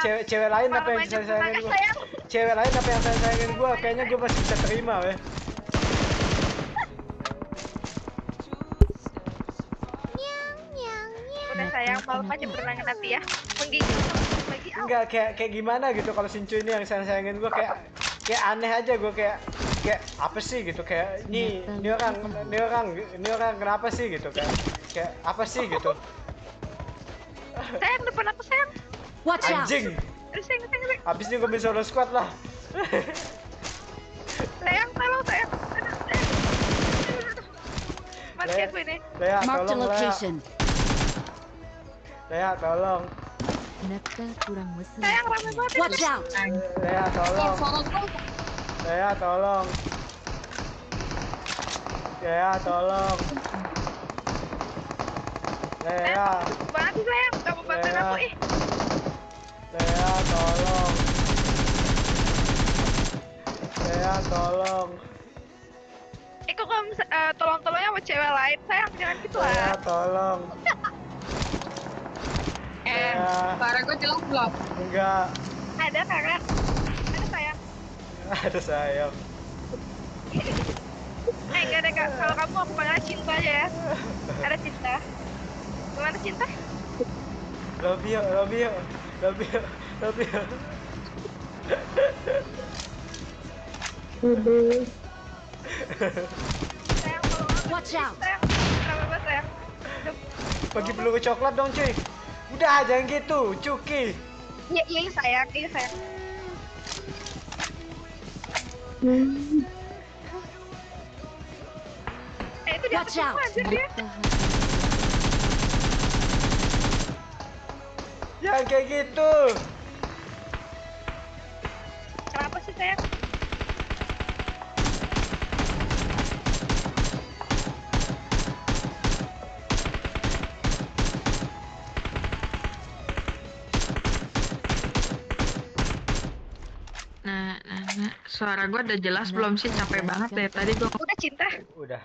cewek lain apa yang sayang-sayangin gue? Cewek lain apa yang sayang-sayangin gue? Kayaknya gue masih bisa terima, weh. Udah sayang, malam aja berenang nanti ya. Menggigil lagi. Enggak, kayak gimana gitu kalau Sincu ini yang sayang-sayangin gue, kayak aneh aja gue, kayak apa sih gitu, kayak ini orang kenapa sih gitu, kayak apa sih gitu. Sayang, depan aku sayang. Anjing. Sayang. Habis ini gue bisa solo squad lah. Sayang, tolong sayang. Mati aku ini. Lea, tolong Lea. Lea, tolong. Sayang, rame banget. Watch out. Lea, tolong. Lea, tolong. Lea, tolong. Lea. Bantu sayang, kamu bantuin aku ih. Lea, tolong. Lea, tolong. Kok kamu tolong-tolongnya sama cewek lain sayang, jangan gitu lah. Lea, tolong. Suara gue jelas belum? Enggak. Ada kakak. Ada sayang. Ada sayang. Enggak ada kak. Kalau kamu aku panggilnya cinta aja ya. Ada cinta. Gimana cinta? Love you. Sayang, kalau Watch out. sayang, kenapa banget sayang? Bagi peluru coklat dong cuy. Udah jangan gitu, Cuki. Iya sayang, sayang. Itu dia semua anjir dia. Jangan kayak gitu. Kenapa sih sayang? Nah, suara gue udah jelas belum sih? Capek banget deh tadi gue. Udah cinta? Udah.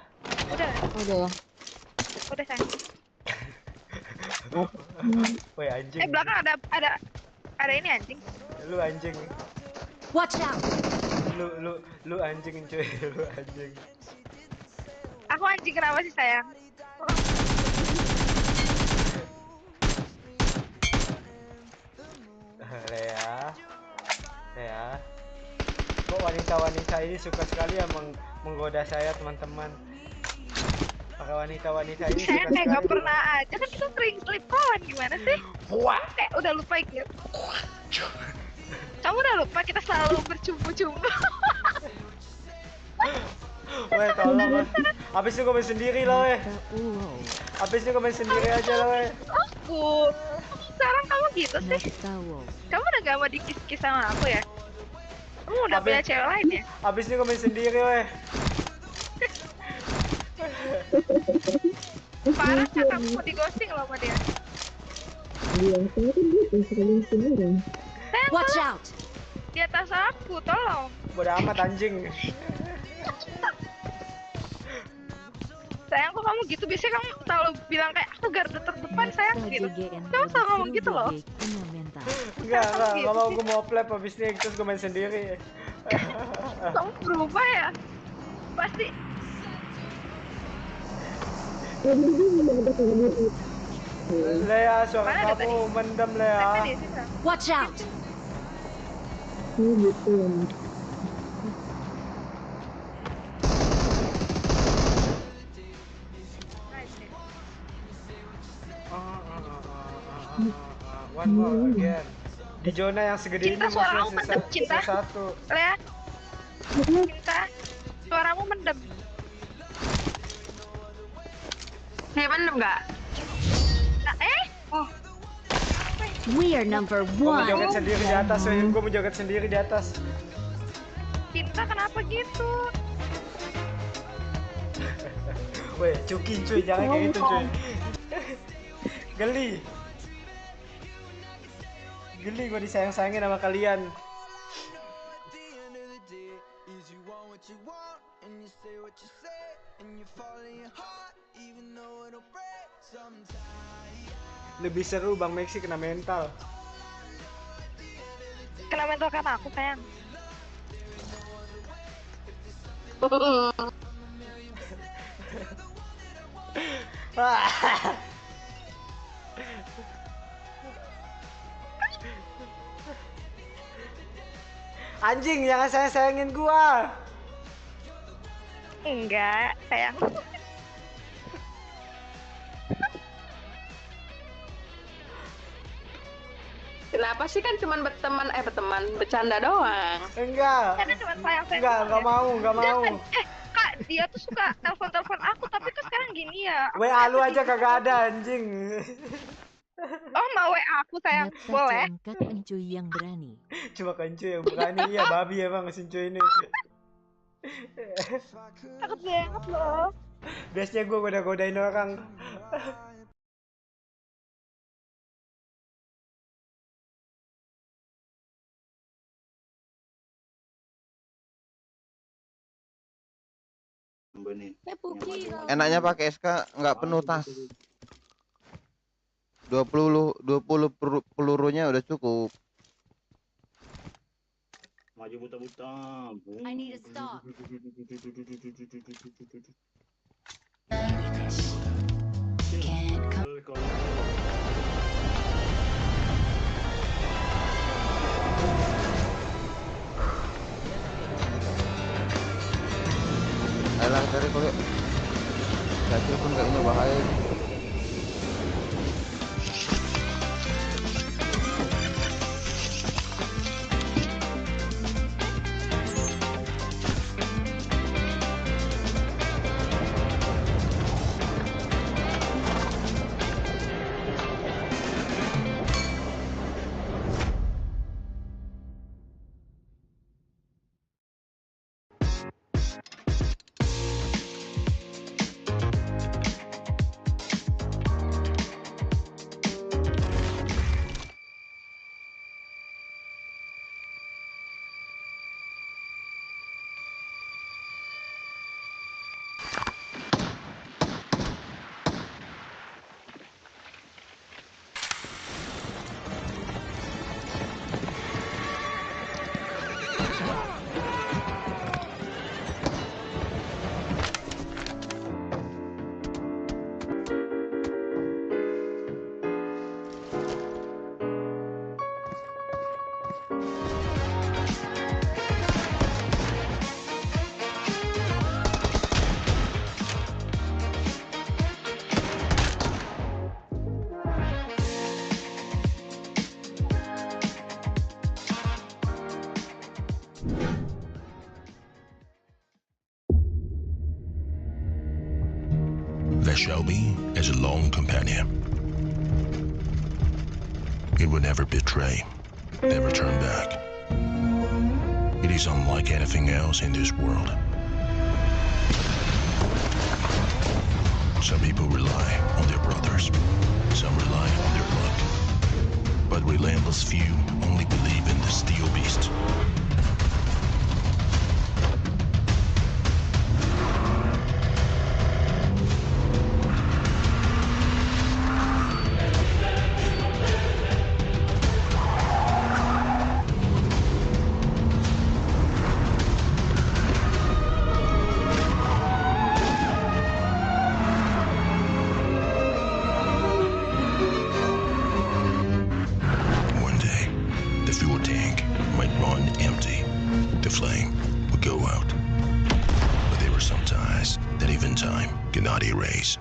Udah sayang. Woi anjing. Belakang ada ini anjing. Lu anjing. Watch out. Lu anjing cuy, lu anjing. Aku anjing kenapa sih sayang? Lea. Kok wanita-wanita ini suka sekali ya menggoda saya teman-teman. Para wanita-wanita ini Saya suka kayak sekali. gak pernah aja kan kita sering slip kawan gimana sih? Wah. Kayak udah lupa gitu. Kamu udah lupa kita selalu bercumbu-cumbu. Weh tolong lah. Habis itu gue main sendiri lah weh. Habis itu gue main sendiri aja lah weh. Aku. Sekarang kamu gitu sih. Kamu udah gak mau dikis-kis sama aku ya? Kamu udah punya cewek lain ya? Habis itu gue main sendiri weh. Parah kan kamu mau di-ghosting loh sama dia. Watch out. Di atas aku, tolong. Bodo amat anjing. Sayang kok kamu gitu, biasanya kamu selalu bilang kayak aku garda terdepan sayang gitu. Kamu selalu ngomong gitu loh. Enggak mau gue mau play habis ini terus gue main sendiri. Kamu berubah ya? Pasti. Lea, suara kamu mendem Lea. Watch out. One more again. Di zona yang segede Cinta, ini suaramu masih mendem, Cinta. satu. Lea. Cinta. Suaramu mendem. Nih mendem gak? Nah, oh. We are number Gue mau joget 1. sendiri di atas, gue mau joget sendiri di atas. Cinta kenapa gitu? Weh, cuki cuy, jangan kayak gitu cuy. Geli gue disayang-sayangin sama kalian. Lebih seru Bang Maxy kena mental. mental-mentalkan aku, sayang. Anjing, jangan sayang-sayangin gua. Enggak, sayang. Kenapa sih, kan cuman berteman, bercanda doang. Enggak. Karena cuma sayang-sayang Enggak doang ya. enggak mau. Kak, dia tuh suka telepon-telepon aku, tapi kok sekarang gini ya? Aku WA lu sedih aja gitu. kagak ada, anjing. Oh, mau WA aku, sayang? Nyata Boleh? angkat encuy yang berani. Cuma kencu yang berani. Iya, babi emang si cuy ini. Takut banget loh. Biasanya gua goda-godain orang. Enaknya pakai SK nggak penuh tas. 20 pelurunya udah cukup. Maju buta-buta. I need a stock. Ayolah cari kalau jatuh pun kayaknya bahaya. There shall be as a lone companion. It will never betray, never turn back. It is unlike anything else in this world. Some people rely on their brothers, some rely on their luck, but relentless few only believe in the steel beast. One day, the fuel tank might run empty. The flame would go out. But there were some ties that even time cannot erase.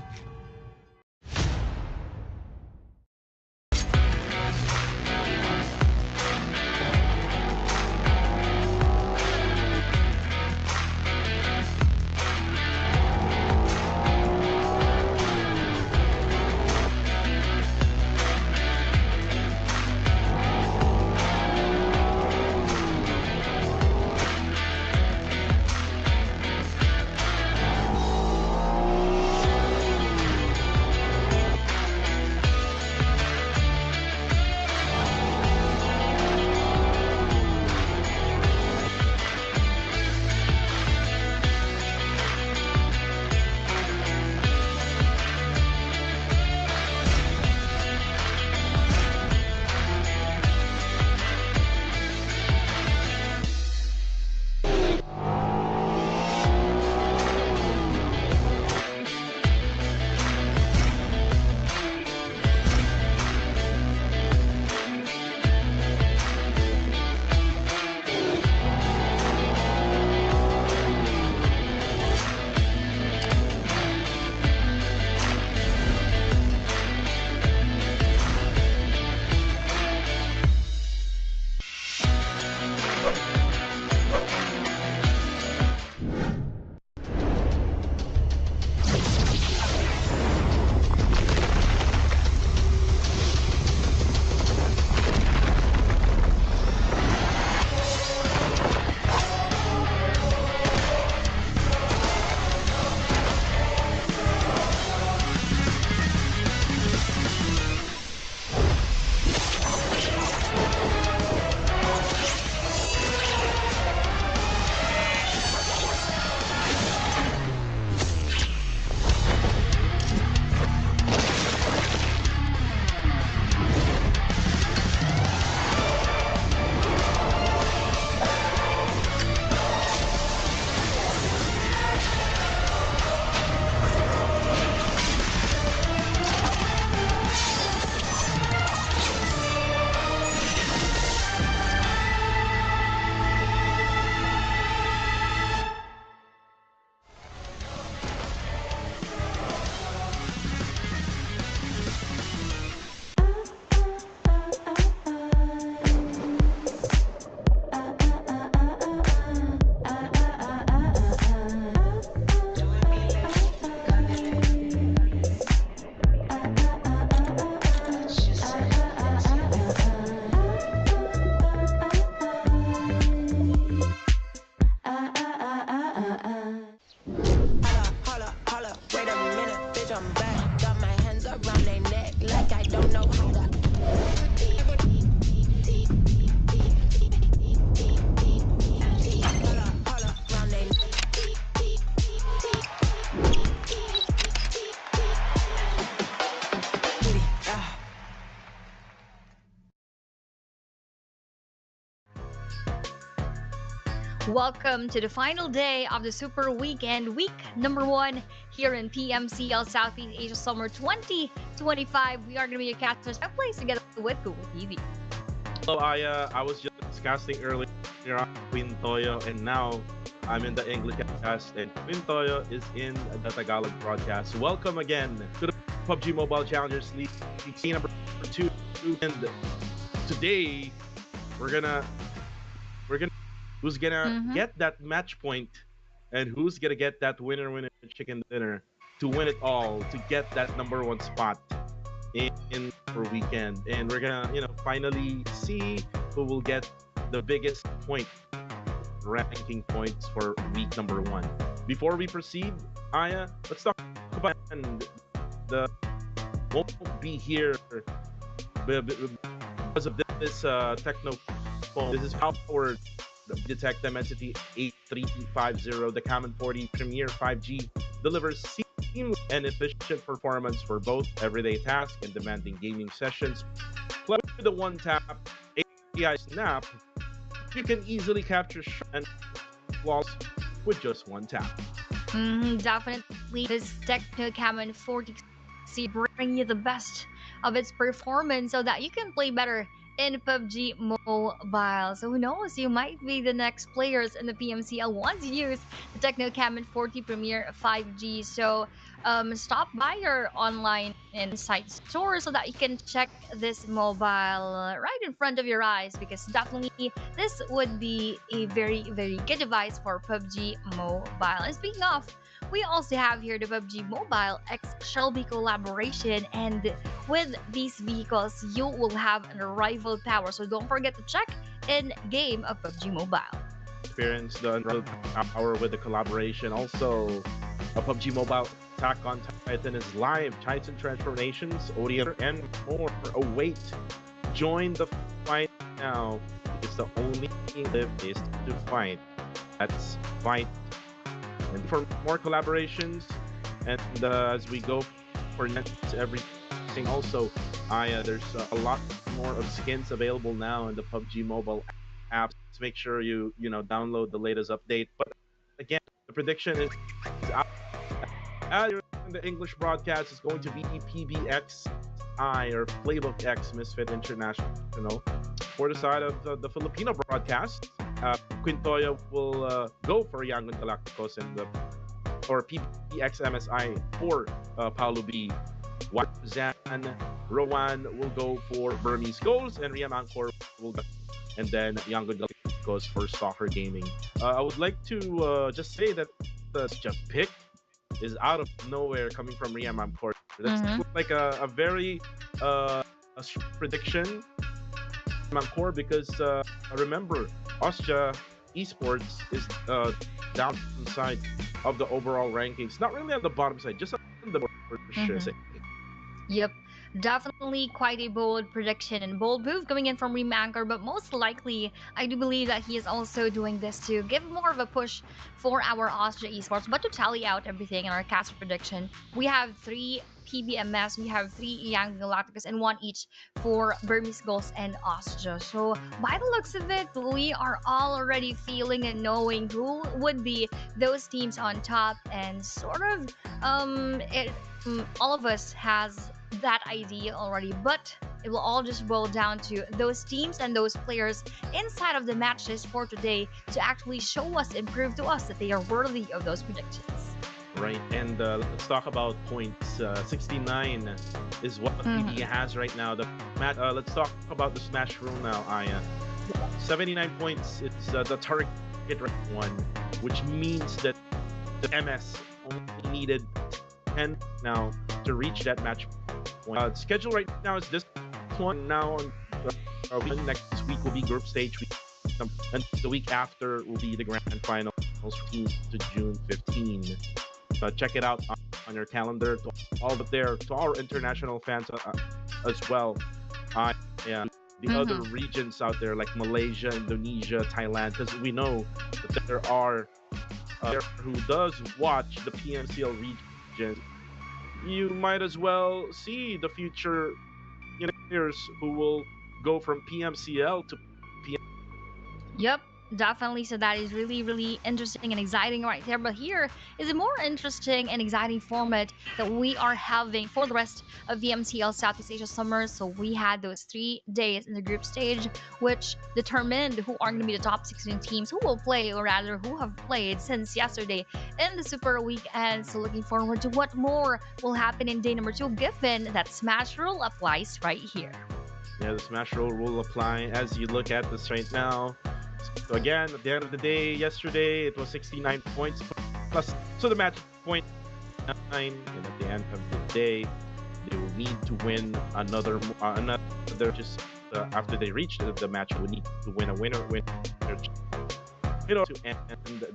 Welcome to the final day of the Super Weekend, week number 1 here in PMCL Southeast Asia Summer 2025. We are going to be your casters. I play together with Google TV. Hello, I was just casting earlier on Queen Toyo, and now I'm in the English cast, and Queen Toyo is in the Tagalog broadcast. Welcome again to the PUBG Mobile Challengers League number 2, and today we're gonna who's gonna get that match point, and who's gonna get that winner chicken dinner to win it all, to get that number 1 spot in for weekend. And we're gonna finally see who will get the biggest point ranking points for week number 1. Before we proceed, Aya, let's talk about the won't be here because of this techno phone. This is powered Detect Dimensity 8350. The Common 40 Premier 5G delivers seamless and efficient performance for both everyday tasks and demanding gaming sessions. Plus, with the one-tap AI snap, you can easily capture and flaws with just one tap. Definitely, this Techno Common 40C bring you the best of its performance so that you can play better in PUBG Mobile. So who knows, you might be the next players in the PMCL once you use the Techno Common 40 Premier 5G. So stop by your online and site store so that you can check this mobile right in front of your eyes, because definitely this would be a very good device for PUBG Mobile. And speaking of, we also have here the PUBG Mobile X Shelby collaboration, and with these vehicles you will have an arrival power, so don't forget to check in game of PUBG Mobile. Experience the unrivaled power with the collaboration. Also, a PUBG Mobile Attack on Titan is live. Titan transformations, ODM, and more await. Join the fight now. It's the only live is to fight. Let's fight. And for more collaborations, and as we go for next everything, also, there's a lot more of skins available now in the PUBG Mobile apps. Make sure you download the latest update. But again, the prediction is out. In the English broadcast is going to be PBXI or Playbook X Misfit International. For the side of the Filipino broadcast, Quintoya will go for Yangon Galacticos, and or PBX MSI for Paulo B. Zan Rowan will go for Burmese Goals, and Riam Angkor will go, and then Yangon Galacticos for Soccer Gaming. I would like to just say that the pick is out of nowhere coming from Riam Angkor. That's like a very a prediction Angkor, because remember, Austria Esports is down side of the overall rankings. Not really on the bottom side, just on the for sure. Yep, definitely quite a bold prediction and bold move coming in from Remanker, but most likely I do believe that he is also doing this to give more of a push for our Austria Esports. But to tally out everything in our cast prediction, we have 3 PBMS, we have 3 Young Galacticos, and 1 each for Burmese Goals and Austria. So by the looks of it, we are already feeling and knowing who would be those teams on top, and sort of all of us has that idea already, but it will all just boil down to those teams and those players inside of the matches for today to actually show us and prove to us that they are worthy of those predictions. Right, and let's talk about points. 69 is what PB has right now. Let's talk about the Smash rule now, Aya. 79 points, it's the target right one, which means that the MS only needed 10 now to reach that match point. Schedule right now is this one. Now next week will be group stage week, and the week after will be the grand finals, 15th to June 15. Check it out on your calendar. To all of there, to our international fans as well. The other regions out there like Malaysia, Indonesia, Thailand, because we know that there are who does watch the PMCL region. You might as well see the future players who will go from PMCL to Yep, Definitely. So that is really, really interesting and exciting right there. But here is a more interesting and exciting format that we are having for the rest of the MTL Southeast Asia Summer. So we had those 3 days in the group stage, which determined who are going to be the top 16 teams who will play, or rather, who have played since yesterday in the Super Weekend. So looking forward to what more will happen in day number 2, given that Smash Rule applies right here. Yeah, the Smash Roll will apply as you look at this right now. So again, at the end of the day, yesterday it was 69 points plus. So the match point 9, and at the end of the day, they will need to win another just after they reach the match, will need to win a winner to end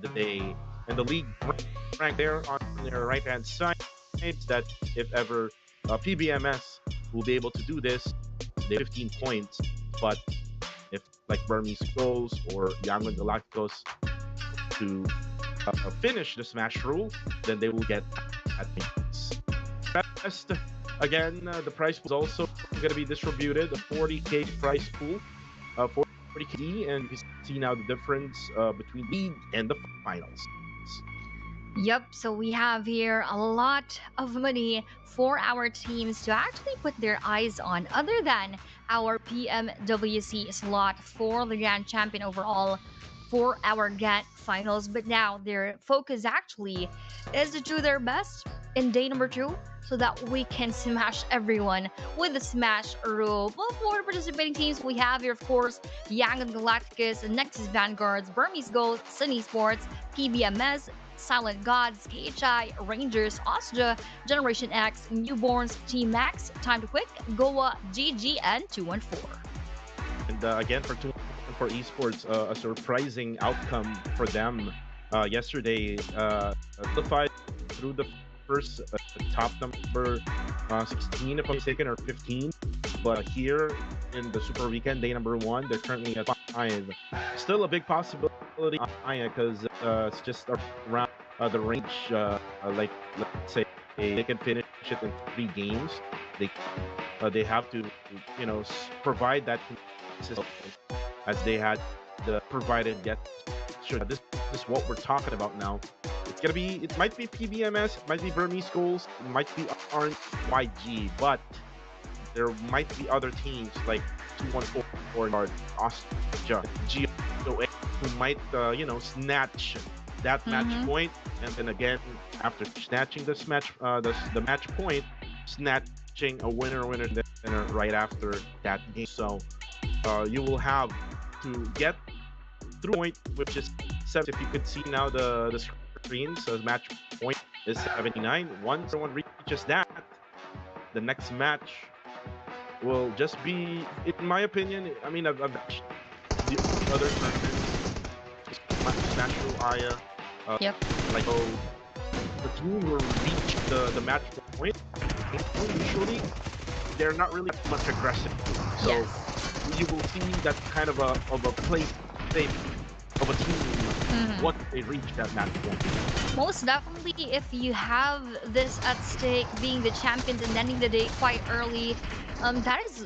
the day. And the league rank there on their right hand side that if ever PBMS will be able to do this, they have 15 points, but if like Burmese goes or Yangon Galacticos to finish the Smash Rule, then they will get at points. Best, again, the prize pool is also going to be distributed, a 40k prize pool, 40k, and you can see now the difference between league and the finals. Yep, so we have here a lot of money for our teams to actually put their eyes on, other than our PMWC slot for the Grand Champion overall for our GAT finals. But now their focus actually is to do their best in day number 2 so that we can smash everyone with the Smash Rule. Well, for participating teams, we have here, of course, Yangon Galacticus, Nexus Vanguards, Burmese Gold, Sunny Sports, PBMS, Silent Gods, KHI, Rangers, Austria, Generation X, Newborns, Team Max, Time to Quick, Goa, GG, and 214. And again, for esports, a surprising outcome for them yesterday. Qualified through the first top number 16, if I'm mistaken, or 15. But here in the Super Weekend, day number 1, they're currently at 5. Still a big possibility on Aya, because it's just around the range. Like, let's say they can finish it in 3 games. They have to, provide that consistency as they had provided yet. Sure, this is what we're talking about now. It's gonna be, it might be PBMS, it might be Burmese schools, it might be YG, but there might be other teams like 214 or Austria, GOA, who might, snatch that match point, and then again, after snatching this match, the match point, snatching a winner right after that game. So you will have to get through point, which is 7. If you could see now the screen, so the match point is 79. Once someone reaches that, the next match will just be, in my opinion, I mean, I've watched the other Smash Bros. Aya, Yep. like, oh, the team will reach the match point. Usually, they're not really much aggressive. So Yes. you will see that kind of a play safe of a team once they reach that match point. Most definitely, if you have this at stake, being the champions and ending the day quite early, that is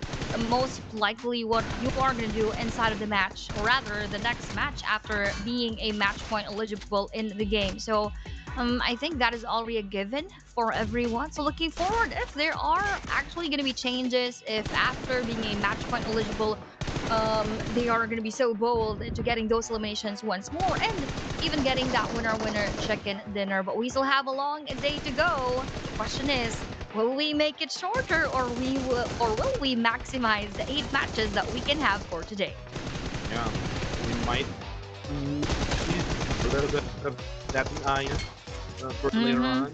most likely what you are going to do inside of the match, or rather the next match after being a match point eligible in the game. So I think that is already a given for everyone. So looking forward, if there are actually going to be changes, if after being a match point eligible, they are going to be so bold into getting those eliminations once more, and even getting that winner chicken dinner. But we still have a long day to go. The question is, will we make it shorter, or will we maximize the 8 matches that we can have for today? Yeah, we might see a little bit of that in Aya for later on,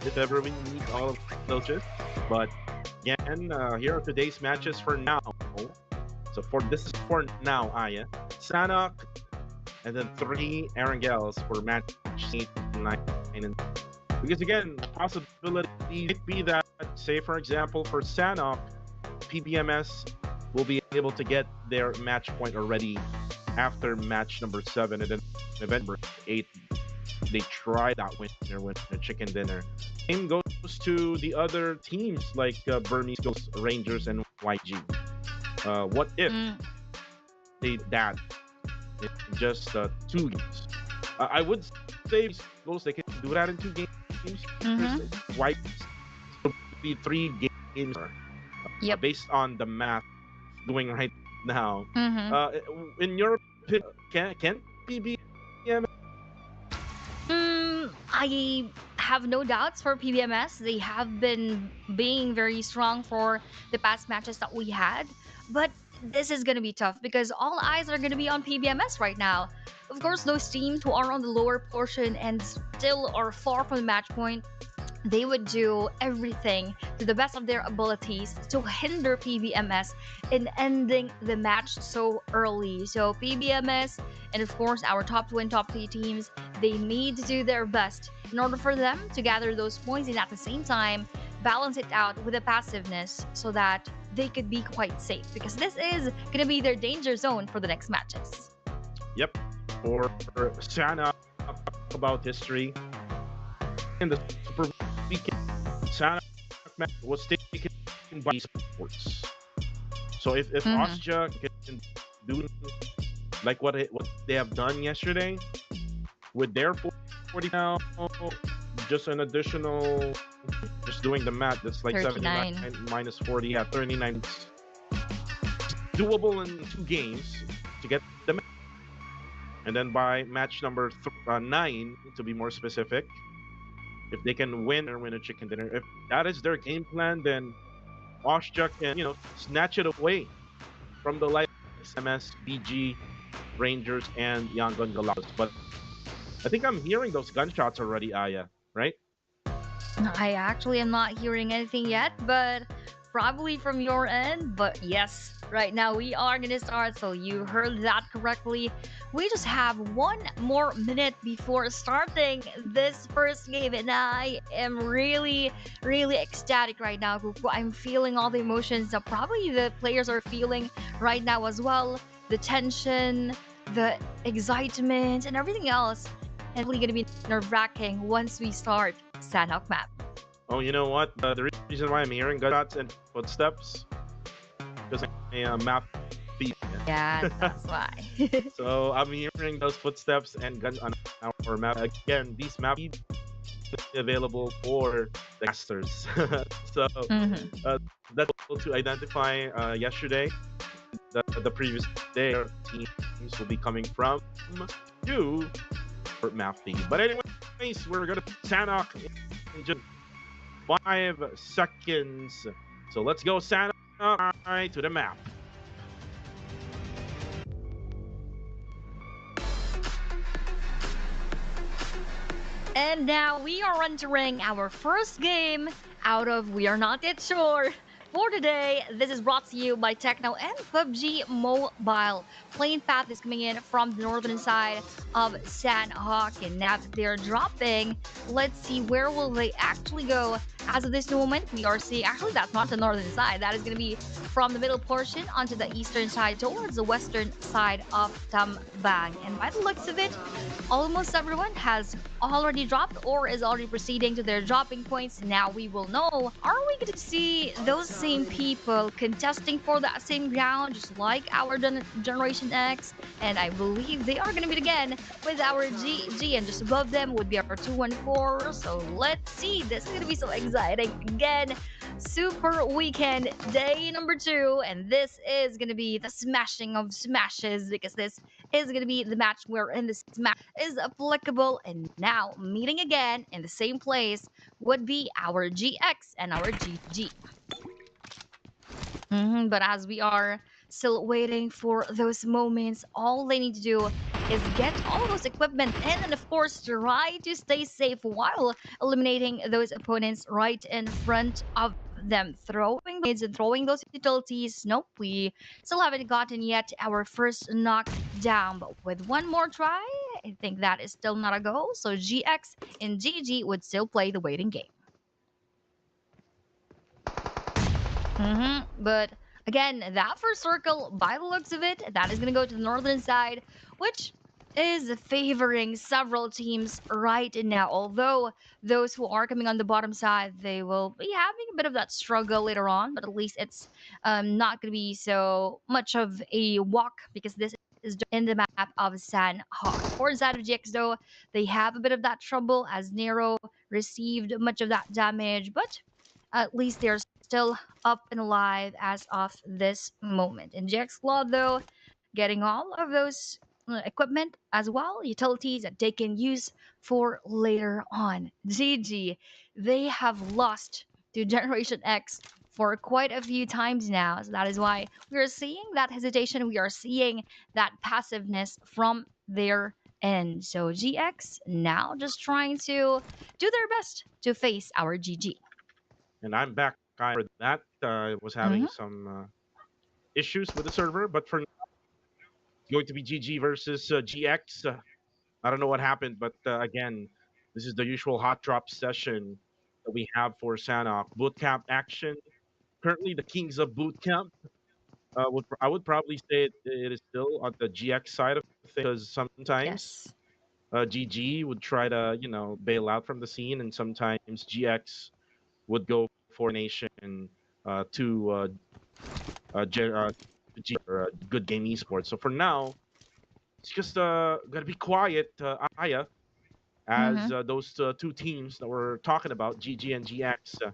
if ever we need all of those. But again, here are today's matches for now. So this is for now, Aya, Sanok, and then 3 Erangels for match 8, 9, and because again, possibility might be that, say for example, for Sanok, PBMS will be able to get their match point already after match number 7, and then event number 8, they try that winner with the chicken dinner. Same goes to the other teams like Burmese Ghost, Rangers, and YG. What if they did that? in just 2 games. I would say these goals they can do that in 2 games. Mhm. Why be 3 games Yep. based on the math doing right now? Mhm. In your opinion, can PBM? I have no doubts for PBMS. They have been being very strong for the past matches that we had. But this is going to be tough because all eyes are going to be on PBMS right now. Of course, those teams who are on the lower portion and still are far from the match point, they would do everything to the best of their abilities to hinder PBMS in ending the match so early. So PBMS and of course our top 2 and top 3 teams, they need to do their best in order for them to gather those points and at the same time balance it out with a passiveness so that they could be quite safe because this is going to be their danger zone for the next matches. Yep. For Sana, about history in the Super Weekend, Sana was taken by sports. So if Austria can do like what they have done yesterday with their 40 now, just an additional, just doing the math, that's like 39. 79 minus 40, yeah, 39. It's doable in 2 games to get them. And then by match number 9, to be more specific, if they can win or win a chicken dinner, if that is their game plan, then Austria can, snatch it away from the likes of MS, BG, Rangers, and Yangon Galatas. But I think I'm hearing those gunshots already, Aya, right? I actually am not hearing anything yet, but probably from your end. But yes, right now we are going to start. So you heard that correctly. We just have 1 more minute before starting this first game. And I am really, really ecstatic right now, Kuku. I'm feeling all the emotions that probably the players are feeling right now as well. The tension, the excitement, and everything else. And really going to be nerve-wracking once we start Sandhawk map. Oh, you know what? The reason why I'm hearing gunshots and footsteps because my map feed. Yeah, that's why. So I'm hearing those footsteps and guns on our map. Again, these map feed available for the casters. So that's able to identify yesterday. The previous day, our teams will be coming from to map feed. But anyways, we're gonna Sanok in just 5 seconds. So let's go Sanok to the map. And now we are entering our first game out of We Are Not Yet Sure. For today, this is brought to you by Techno and PUBG Mobile. Plane Path is coming in from the northern side of Sandhawk, and now that they're dropping, let's see where will they actually go. As of this moment, we are seeing, actually that's not the northern side, that is going to be from the middle portion onto the eastern side towards the western side of Tambang. And by the looks of it, almost everyone has already dropped or is already proceeding to their dropping points. Now we will know, are we going to see those same people contesting for that same ground just like our Generation X? And I believe they are going to meet again with our GG, and just above them would be our 214. So let's see, this is going to be so exciting. Again, Super Weekend day number 2, and this is going to be the smashing of smashes because this is going to be the match wherein this match is applicable. And now meeting again in the same place would be our GX and our GG. But as we are still waiting for those moments, all they need to do is get all those equipment in and of course try to stay safe while eliminating those opponents right in front of them. Throwing mids and throwing those utilities. Nope, we still haven't gotten yet our first knockdown, but with one more try, I think that is still not a go. So GX and GG would still play the waiting game. But again, that first circle, by the looks of it, that is going to go to the northern side, which is favoring several teams right now. Although those who are coming on the bottom side, they will be having a bit of that struggle later on, but at least it's not going to be so much of a walk because this is in the map of San Hawk. For the side of GX though, they have a bit of that trouble as Nero received much of that damage, but at least they're still up and alive as of this moment. And GX Claw though, getting all of those equipment as well, utilities that they can use for later on. GG, they have lost to Generation X for quite a few times now. So that is why we are seeing that hesitation. We are seeing that passiveness from their end. So GX now just trying to do their best to face our GG. And I'm back. I heard that was having some issues with the server, but for now, it's going to be GG versus GX. I don't know what happened, but again, this is the usual hot drop session that we have for Sanok. Bootcamp action. Currently, the kings of bootcamp. I would probably say it is still on the GX side of things because sometimes Yes. GG would try to bail out from the scene, and sometimes GX would go for nation to G or Good Game Esports. So for now, it's just gonna be quiet, Aya, as those two teams that we're talking about, GG and GX,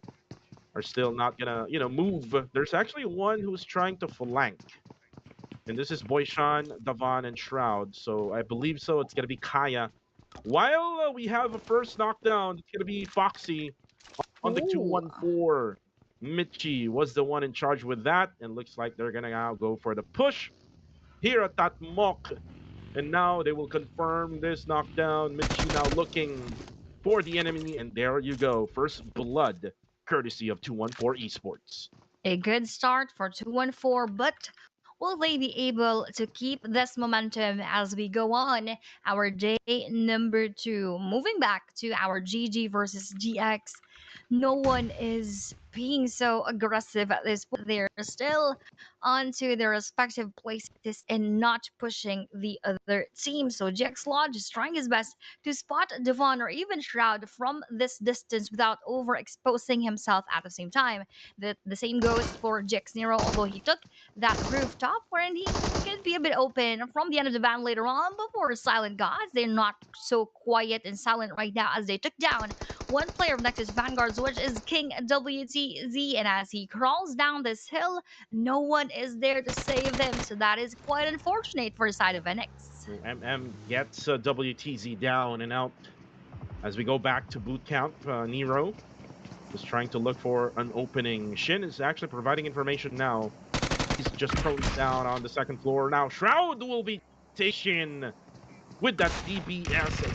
are still not gonna move. There's actually one who's trying to flank, and this is Boyshan, Davan, and Shroud. So I believe so. It's gonna be Kaya. While we have a first knockdown, it's gonna be Foxy on the 214. Michi was the one in charge with that, and looks like they're gonna now go for the push here at that mock. And now they will confirm this knockdown. Michi now looking for the enemy, and there you go. First blood, courtesy of 214 Esports. A good start for 214, but will they be able to keep this momentum as we go on our day number 2? Moving back to our GG versus GX, no one is being so aggressive at this point. They're still onto their respective places and not pushing the other team. So GX Lodge is trying his best to spot Devon or even Shroud from this distance without overexposing himself at the same time. The same goes for GX Nero, although he took that rooftop wherein he could be a bit open from the end of the van later on. But for Silent Gods, they're not so quiet and silent right now as they took down one player of Nexus Vanguards, which is King WTZ. And as he crawls down this hill, no one is there to save him. So that is quite unfortunate for the side of NX. MM gets WTZ down and out. As we go back to boot camp, Nero is trying to look for an opening. Shin is actually providing information now. He's just thrown down on the second floor. Now Shroud will be taken with that DBS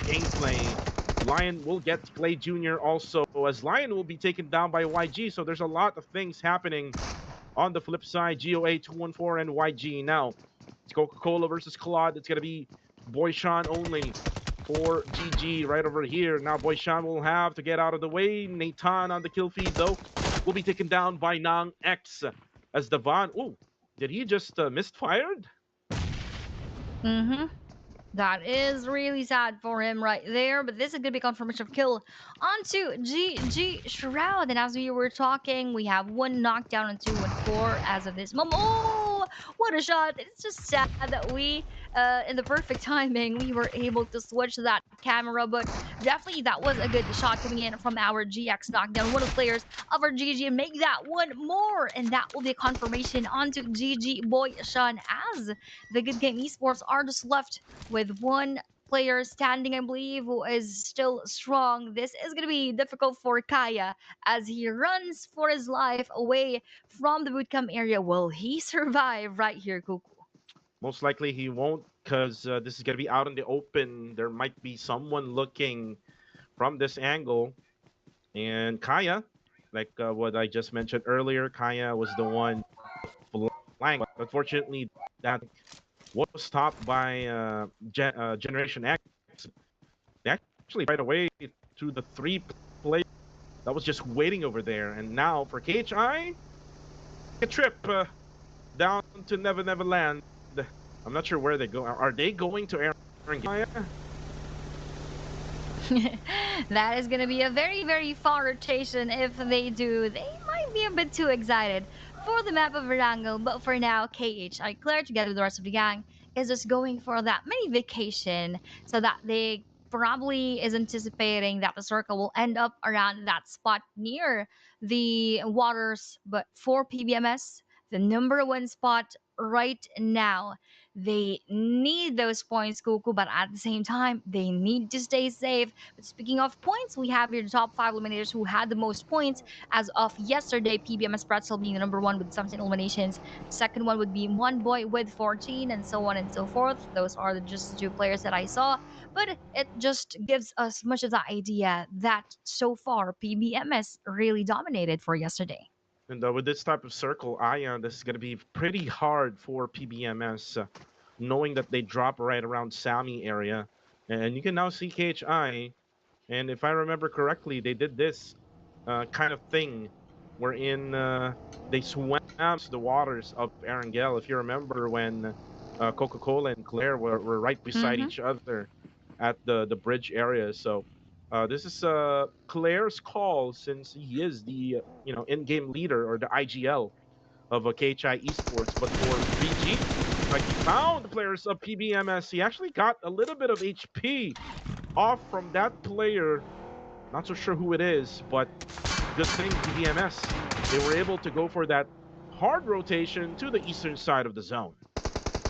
gameplay. Lion will get Clay Jr. also, as Lion will be taken down by YG. So there's a lot of things happening on the flip side. GOA 214 and YG. Now it's Coca-Cola versus Claude. It's going to be Boyshan only for GG right over here. Now Boyshan will have to get out of the way. Nathan on the kill feed though will be taken down by Nang X as Davan. Oh, did he just misfired? That is really sad for him right there, but this is going to be confirmation of kill onto GG Shroud. And as we were talking, we have one knockdown on 214 as of this moment. Oh, what a shot. It's just sad that we, in the perfect timing, we were able to switch that camera, but definitely that was a good shot coming in from our GX knockdown. One of the players of our GG and make that one more, and that will be a confirmation onto GG Boyshan as the Good Game Esports are just left with one player standing, I believe, who is still strong. This is going to be difficult for Kaya as he runs for his life away from the bootcamp area. Will he survive right here, Kuku? Most likely he won't, because this is going to be out in the open. There might be someone looking from this angle. And Kaya, like what I just mentioned earlier, Kaya was the one flying. But unfortunately, that was stopped by Generation X. They actually right away to the 3 players that was just waiting over there. And now for KHI, a trip down to Never Never Land. I'm not sure where they go. Are they going to Aaron? That is going to be a very, very far rotation. If they do, they might be a bit too excited for the map of Erangel. But for now, KHI Claire, together with the rest of the gang, is just going for that mini vacation so that they probably is anticipating that the circle will end up around that spot near the waters. But for PBMS, the number one spot right now, they need those points, Kuku, but at the same time, they need to stay safe. But speaking of points, we have here the top five eliminators who had the most points as of yesterday. PBMS Pretzel being the number one with 17 eliminations. Second one would be One Boy with 14, and so on and so forth. Those are just the two players that I saw. But it just gives us much of the idea that so far PBMS really dominated for yesterday. And with this type of circle, Ion, this is going to be pretty hard for PBMS, knowing that they drop right around Sami area. And you can now see KHI. And if I remember correctly, they did this kind of thing wherein they swam the waters of Erangel. If you remember when Coca-Cola and Claire were right beside Mm-hmm. each other at the bridge area. So this is Claire's call, since he is the in-game leader or the IGL of KHI Esports. But for 3G, like, he found the players of PBMS. He actually got a little bit of HP off from that player. Not so sure who it is, but good thing PBMS, they were able to go for that hard rotation to the eastern side of the zone.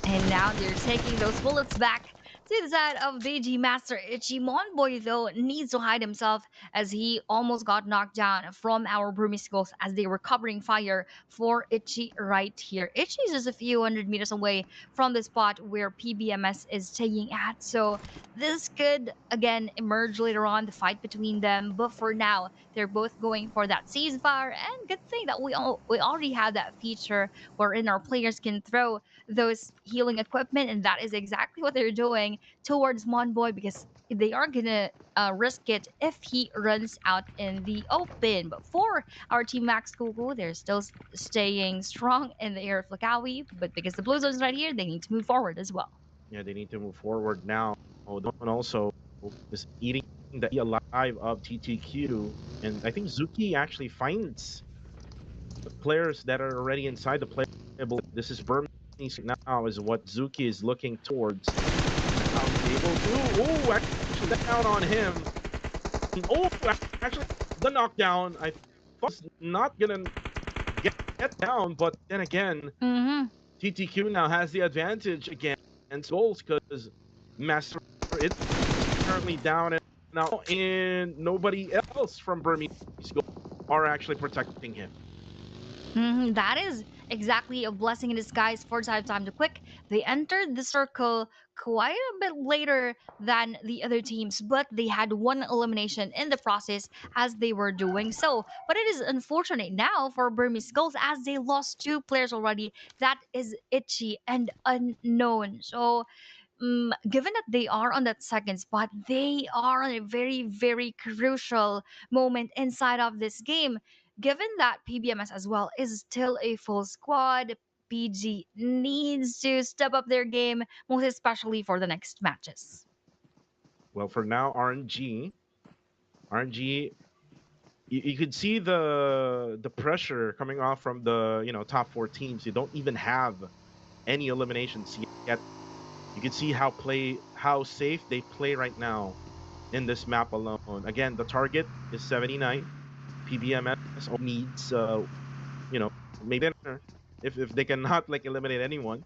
And now they're taking those bullets back to the side of DG Master Ichi. Monboy, though, needs to hide himself as he almost got knocked down from our Brumiscos as they were covering fire for Ichi right here. Ichi is just a few hundred meters away from the spot where PBMS is staying at. So this could, again, emerge later on, the fight between them. But for now, they're both going for that ceasefire. And good thing that we already have that feature wherein our players can throw those healing equipment, and that is exactly what they're doing towards Monboy because they are gonna risk it if he runs out in the open. But for our team Max Kuku, they're still staying strong in the air of Lakawi, but because the blue zone's right here, they need to move forward as well. Yeah, they need to move forward now. Oh, the one also is eating the alive of TTQ, and I think Zuki actually finds the players that are already inside the playable. This is Burmese now, is what Zuki is looking towards. How he's able to. Oh, actually down on him. Oh, actually the knockdown. I thought was not gonna get down, but then again, Mm-hmm. TTQ now has the advantage against goals because Master is currently down and now, and nobody else from Burmese are actually protecting him. That is exactly a blessing in disguise for Time to Quick. They entered the circle quite a bit later than the other teams, but they had one elimination in the process as they were doing so. But it is unfortunate now for Burmese Skulls as they lost two players already. That is Itchy and Unknown. So given that they are on that second spot, they are on a very, very crucial moment inside of this game. Given that PBMS as well is still a full squad, PG needs to step up their game, most especially for the next matches. Well, for now, RNG, you could see the pressure coming off from the top four teams. You don't even have any eliminations yet. You can see how safe they play right now in this map alone. Again, the target is 79. PBMS needs maybe if they cannot like eliminate anyone.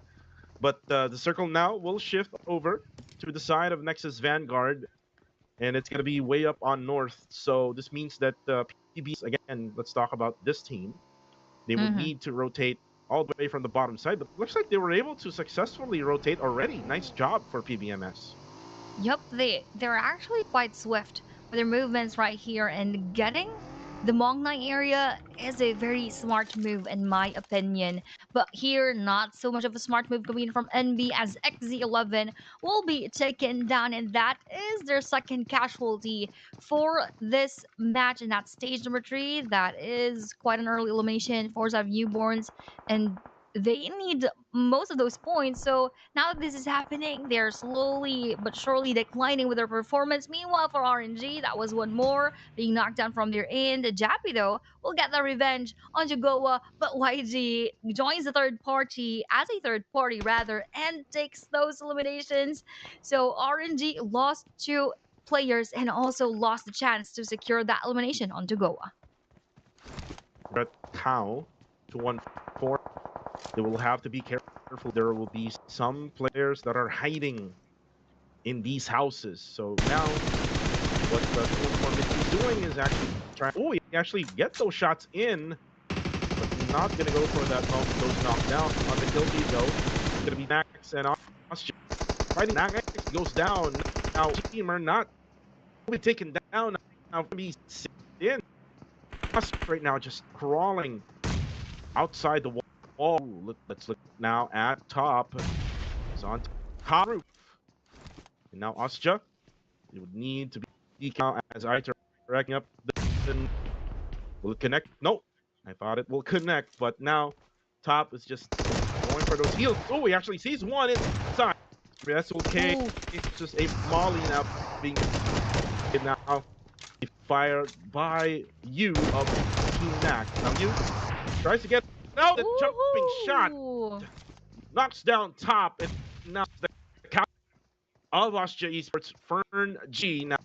But the circle now will shift over to the side of Nexus Vanguard, and it's going to be way up on north. So this means that PBs, again, let's talk about this team. They would need to rotate all the way from the bottom side, but looks like they were able to successfully rotate already. Nice job for PBMS. Yep, they're actually quite swift with their movements right here, and getting the Mongnai area is a very smart move in my opinion. But here, not so much of a smart move coming from NB as XZ11 will be taken down, and that is their second casualty for this match. And that's stage number 3. That is quite an early elimination for some newborns, and they need most of those points. So now that this is happening, they're slowly but surely declining with their performance. Meanwhile, for RNG, that was one more being knocked down from their end. Jappy, though, will get the revenge on Jagoa, but YG joins the third party as a third party, rather, and takes those eliminations. So RNG lost two players and also lost the chance to secure that elimination on Jagoa. But how to 1-4? They will have to be careful. There will be some players that are hiding in these houses. So now, what the 2-1-4 Mitch is doing is actually trying. Oh, he actually get those shots in, but not gonna go for that. Those knockdown on the kill feed though. It's gonna be Max and Austin fighting. Max goes down. Now team are not will be taken down. Now gonna be in. Right now, just crawling outside the wall. Let's look now at top. He's on top roof. And now Ostja, it would need to be count as I racking up. Will it connect? Nope. I thought it will connect, but now top is just going for those heals. Oh, he actually sees one inside. That's okay. Ooh. It's just a molly now being now fired by you of Team Max. Now you tries to get now the jumping shot Ooh. knocks down top, and now the count of Austria Esports Fern G now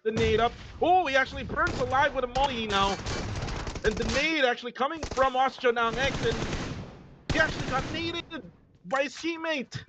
the nade up. Oh, he actually burns alive with a molly now, and the nade actually coming from Austria now next, and he actually got naded by his teammate.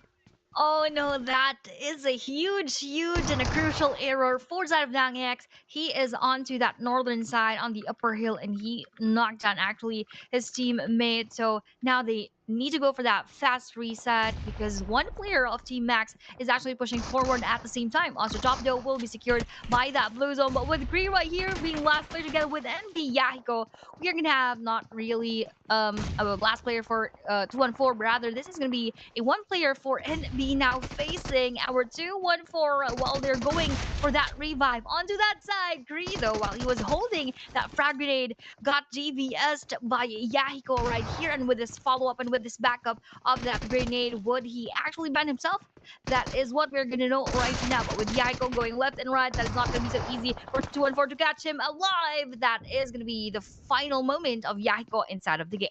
Oh no, that is a huge and a crucial error for side of Dangx. He is onto that northern side on the upper hill and he knocked down actually his teammate. So now they need to go for that fast reset because one player of Team Max is actually pushing forward at the same time. Also, top though will be secured by that blue zone, but with Green right here being last player together with MD Yahiko, we are gonna have not really a last player for 2-1-4, but rather this is gonna be a one player for NB now facing our 2-1-4 while they're going for that revive. Onto that side, Gree though, while he was holding that frag grenade, got GVS'd by Yahiko right here, and with this follow-up and with this backup of that grenade, would he actually ban himself? That is what we're gonna know right now. But with Yahiko going left and right, that is not gonna be so easy for 2-1-4 to catch him alive. That is gonna be the final moment of Yahiko inside of the game.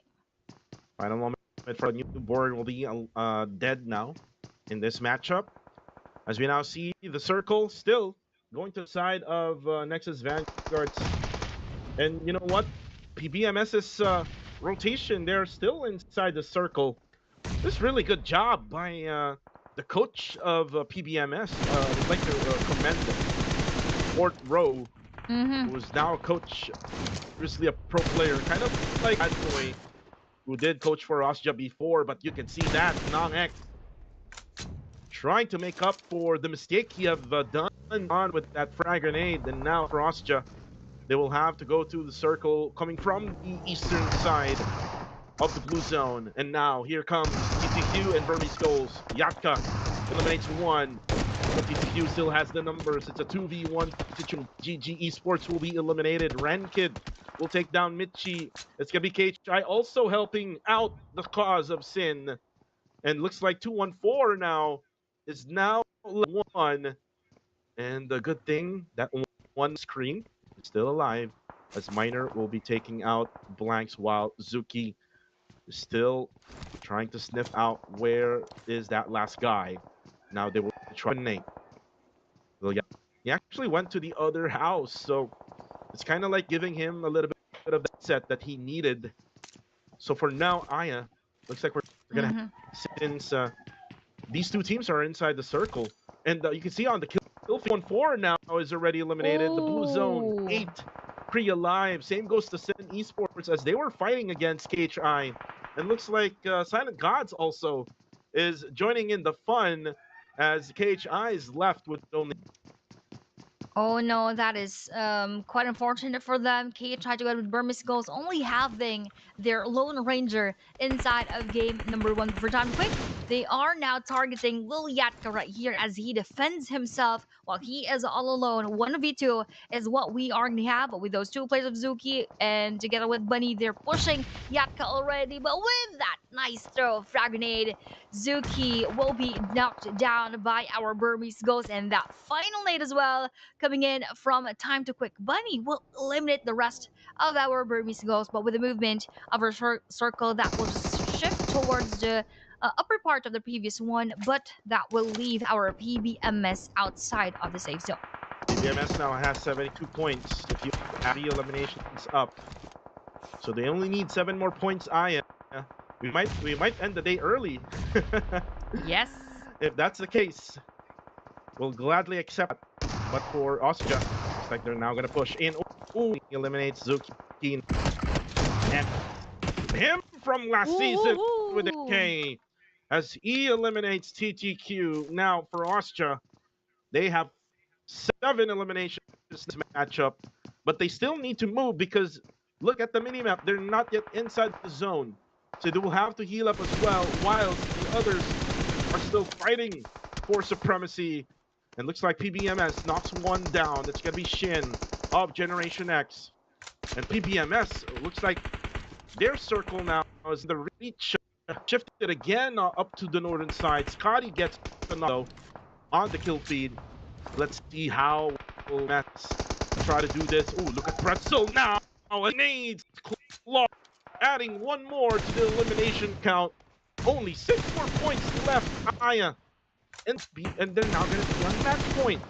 Final moment for the newborn will be dead now in this matchup. As we now see the circle still going to the side of Nexus Vanguards. And you know what? PBMS's rotation, they're still inside the circle. This really good job by the coach of PBMS. I'd like to commend Fort Rowe, who is now a coach, previously a pro player, kind of like Adboy, who did coach for Austria before, but you can see that Nong-X trying to make up for the mistake he have done on with that frag grenade, and now for Austria, they will have to go to the circle coming from the eastern side of the blue zone. And now here comes TTQ and Burmese goals. Yatka eliminates one. But TTQ still has the numbers. It's a 2v1 situation. GG Esports will be eliminated. Rankid will take down Mitchi. It's gonna be KHI also helping out the cause of Sin. And looks like 2-1-4 now is now one. And the good thing that one screen is still alive, as Miner will be taking out blanks while Zuki is still trying to sniff out where is that last guy. Now they will try Nate. Well, yeah, he actually went to the other house, so it's kind of like giving him a little bit of that set that he needed. So for now, Aya, looks like we're gonna since these two teams are inside the circle, and you can see on the kill 1-4 now is already eliminated. The blue zone 8 pre-alive. Same goes to Sin Esports as they were fighting against KHI, and looks like Silent Gods also is joining in the fun as KHI is left with only. Oh no, that is quite unfortunate for them. Kate tried to go with Burmese goals, only having their Lone Ranger inside of game number 1. For time quick, They are now targeting Lilyatka right here as he defends himself while he is all alone. 1v2 is what we are going to have with those two players of Zuki, and together with Bunny, they're pushing Yatka already. But with that nice throw, frag grenade, Zuki will be knocked down by our Burmese Ghost, and that final nade as well coming in from Time to Quick. Bunny will eliminate the rest of our Burmese Ghost, but with the movement of our circle, that will just shift towards the upper part of the previous one, but that will leave our PBMS outside of the safe zone. PBMS now has 72 points. If you add the eliminations up, so they only need 7 more points. We might end the day early. Yes. If that's the case, we'll gladly accept. But for Austria, looks like they're now gonna push in. Ooh, he eliminates Zuki and him from last season with a K as he eliminates TTQ. Now for Austria, they have 7 eliminations in this matchup, but they still need to move because look at the minimap. They're not yet inside the zone. So they will have to heal up as well, whilst the others are still fighting for supremacy. And looks like PBMS knocks one down. That's going to be Shin of Generation X. And PBMS looks like their circle now is the reach shifted again up to the northern side. Scotty gets another on the kill feed. Let's see how will Mets try to do this. Oh, look at Pretzel now. And needs Claw, adding one more to the elimination count. Only 6 more points left, Aya. And they're now going to be on match point.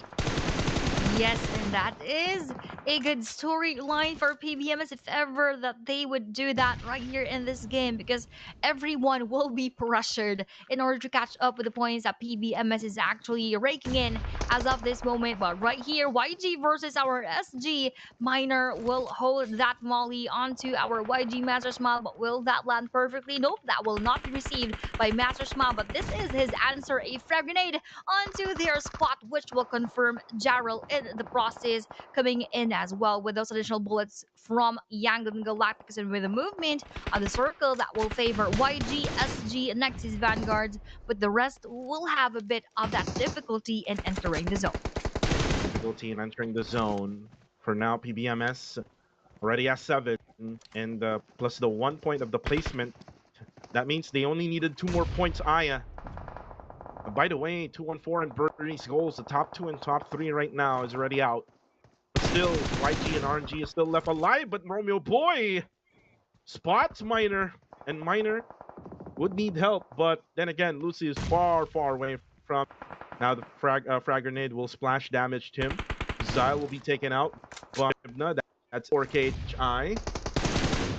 Yes, and that is a good storyline for PBMS if ever that they would do that right here in this game, because everyone will be pressured in order to catch up with the points that PBMS is actually raking in as of this moment. But right here, YG versus our SG, Miner will hold that molly onto our YG Master Smile, but will that land perfectly? Nope, that will not be received by Master Smile, but this is his answer, a frag grenade onto their spot, which will confirm Jarrell in the process, coming in as well with those additional bullets from Yangon Galacticus, and with the movement of the circle that will favor YG, SG, Nexus Vanguards, but the rest will have a bit of that difficulty in entering the zone. Difficulty in entering the zone. For now, PBMS already has 7, and plus the 1 point of the placement. That means they only needed 2 more points, Aya. By the way, 2-1-4 and Bernie's goals. The top 2 and top 3 right now is already out. But still, YG and RNG is still left alive. But Romeo Boy spots Miner, and Miner would need help. But then again, Lucy is far, far away from. Now the frag grenade will splash damage to him. Zyle will be taken out. But that's 4KHI.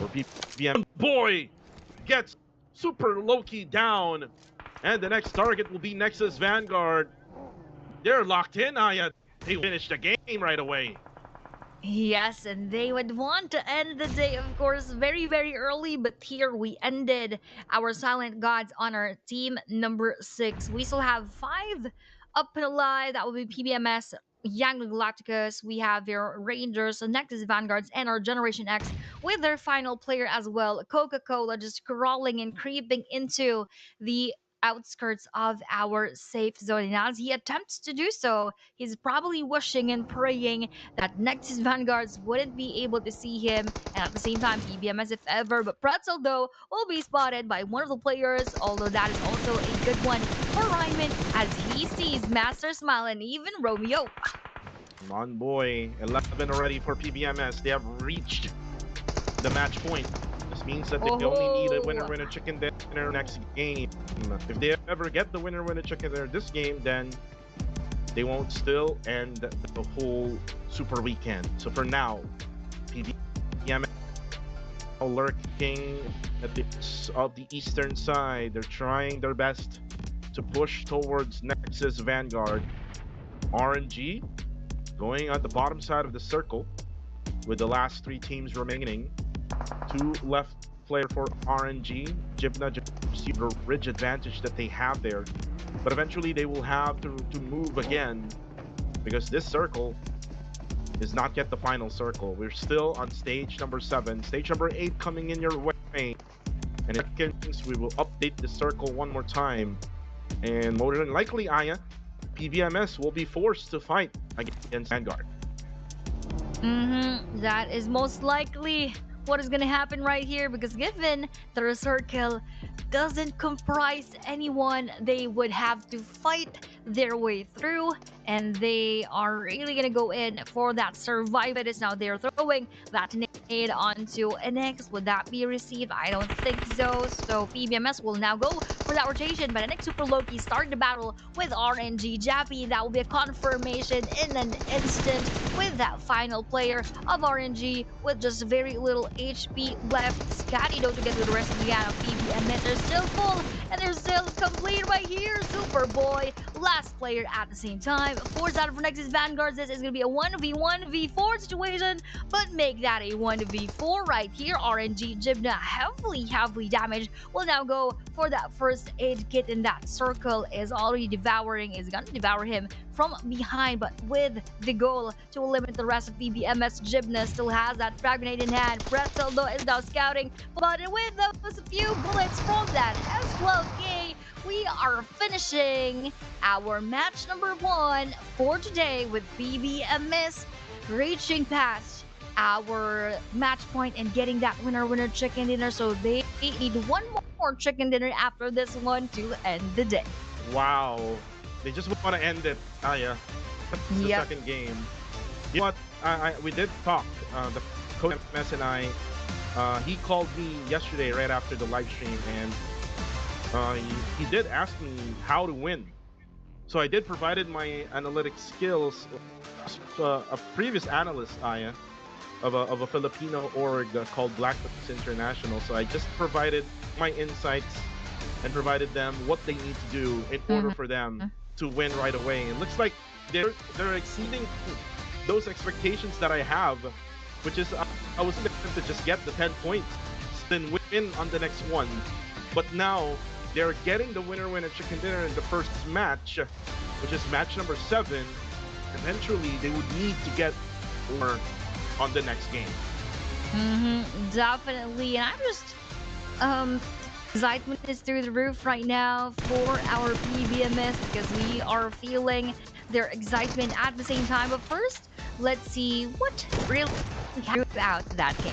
Or PBM. Boy gets super Loki down. And the next target will be Nexus Vanguard. They're locked in, Aya. They finished the game right away. Yes, and they would want to end the day, of course, very, very early. But here we ended our Silent Gods on our team number 6. We still have 5 up and alive. That will be PBMS, Young Galacticus. We have their Rangers, Nexus Vanguards, and our Generation X with their final player as well, Coca-Cola, just crawling and creeping into the outskirts of our safe zone. And as he attempts to do so, he's probably wishing and praying that Nexus Vanguards wouldn't be able to see him, and at the same time, PBMS if ever. But Pretzel, though, will be spotted by one of the players, although that is also a good one for Ryman as he sees Master Smile and even Romeo. Come on, boy. 11 already for PBMS. They have reached the match point. This means that they only need a winner chicken dinner next game. If they ever get the winner chicken dinner this game, then they won't still end the whole super weekend. So for now, PBMS lurking at the of the eastern side. They're trying their best to push towards Nexus Vanguard. RNG going on the bottom side of the circle with the last 3 teams remaining. 2 left player for RNG. Jibna just received the ridge advantage that they have there. But eventually they will have to move again because this circle is not yet the final circle. We're still on stage number 7. Stage number 8 coming in your way. And in seconds, we will update the circle one more time. And more than likely, Aya, PBMS will be forced to fight against Vanguard. That is most likely what is gonna happen right here, because given the circle doesn't comprise anyone, they would have to fight their way through, and they are really gonna go in for that survival. It is now they're throwing that nade onto NX. Would that be received? I don't think so. So PBMS will now go for that rotation, but NX Super Loki start the battle with RNG Jappy. That will be a confirmation in an instant with that final player of RNG with just very little HP left. Scotty though together with the rest of the PBMS are still full and they're still complete right here. Superboy, last player at the same time. Force out for Nexus Vanguards. This is going to be a 1v1v4 situation, but make that a 1v4 right here. RNG Jibna heavily damaged will now go for that first aid kit, and that circle is already is going to devour him from behind, but with the goal to eliminate the rest of PBMS. Jibna still has that frag grenade in hand. Pretzel though is now scouting, but with those few bullets from that S12K, we are finishing our match number 1 for today with PBMS reaching past our match point and getting that winner chicken dinner. So they need one more chicken dinner after this one to end the day. Wow. They just want to end it. Yeah. The second game. You know what? We did talk. The coach MS and I, he called me yesterday right after the live stream, and he did ask me how to win. So I did provided my analytic skills. A previous analyst, Aya, of a Filipino org called Black Ops International. So I just provided my insights and provided them what they need to do in order for them to win right away. It looks like they're exceeding those expectations that I have, which is I was expecting to just get the 10 points, then win on the next one. But now they're getting the winner chicken dinner in the first match, which is match number 7. Eventually, they would need to get more on the next game. Definitely, and I'm just excitement is through the roof right now for our PBMS because we are feeling their excitement at the same time. But first, let's see what really came out that game.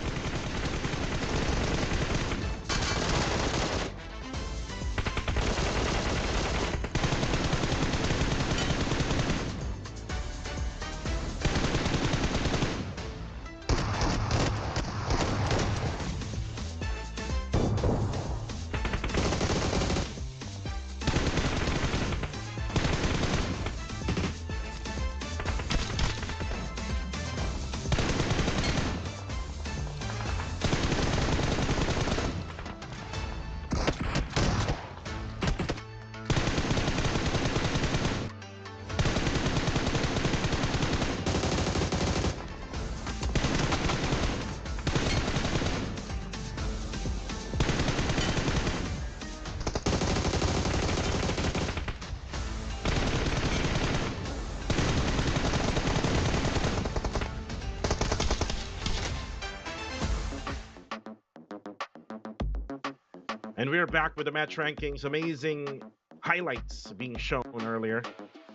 And we're back with the match rankings. Amazing highlights being shown earlier.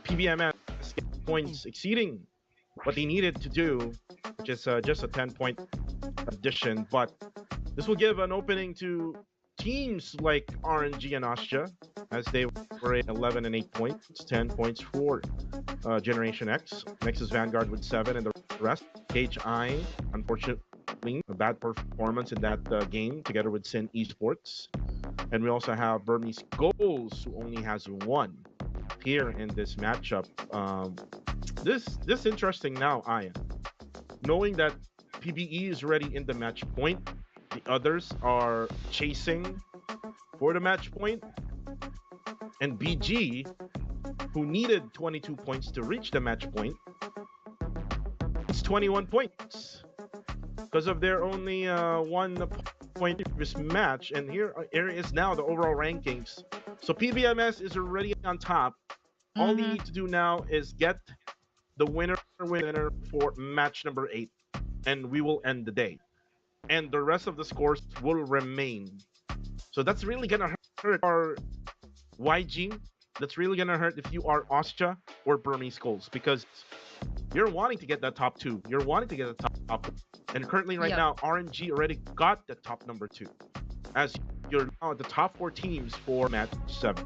PBMS points exceeding what they needed to do, which is just a 10-point addition. But this will give an opening to teams like RNG and Austria, as they were at 11 and 8 points, 10 points for Generation X. Nexus Vanguard with 7, and the rest. HI, unfortunately, a bad performance in that game, together with Sin Esports. And we also have Burmese Goals, who only has 1 here in this matchup. This interesting now, Aya. Knowing that PBE is already in the match point, the others are chasing for the match point, and BG, who needed 22 points to reach the match point, it's 21 points because of their only 1 point previous match. And here is now the overall rankings. So PBMS is already on top. All they need to do now is get the winner for match number 8, and we will end the day. And the rest of the scores will remain. So that's really gonna hurt our YG. That's really gonna hurt if you are Austria or Burmese Skulls, because you're wanting to get that top two. You're wanting to get the top one. And currently right Yep. now, RNG already got the top number 2. As you're now at the top 4 teams for match 7.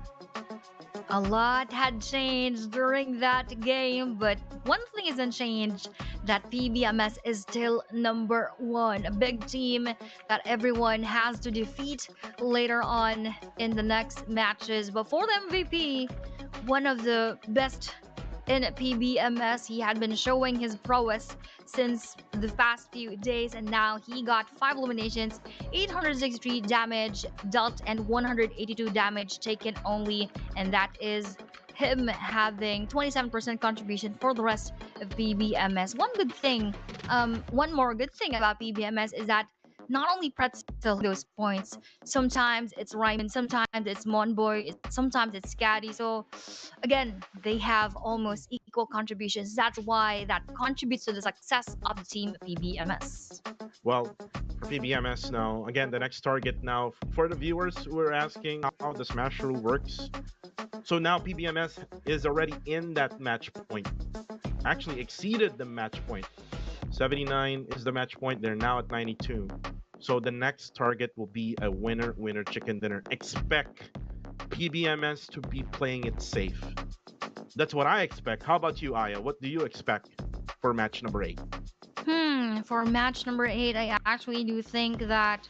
A lot had changed during that game, but one thing isn't changed, that PBMS is still number 1. A big team that everyone has to defeat later on in the next matches. But for the MVP, one of the best in PBMS, he had been showing his prowess since the past few days, and now he got 5 eliminations, 863 damage dealt, and 182 damage taken only, and that is him having 27% contribution for the rest of PBMS. One more good thing about PBMS is that not only Pretzel those points, sometimes it's Ryman, sometimes it's Monboy, sometimes it's Scatty. So again, they have almost equal contributions. That's why that contributes to the success of the team PBMS. Well, for PBMS now, again, the next target now, for the viewers who are asking how the Smash rule works. So now PBMS is already in that match point. Actually exceeded the match point. 79 is the match point. They're now at 92. So the next target will be a winner chicken dinner. Expect PBMS to be playing it safe. That's what I expect. How about you, Aya? What do you expect for match number 8? For match number 8, I actually do think that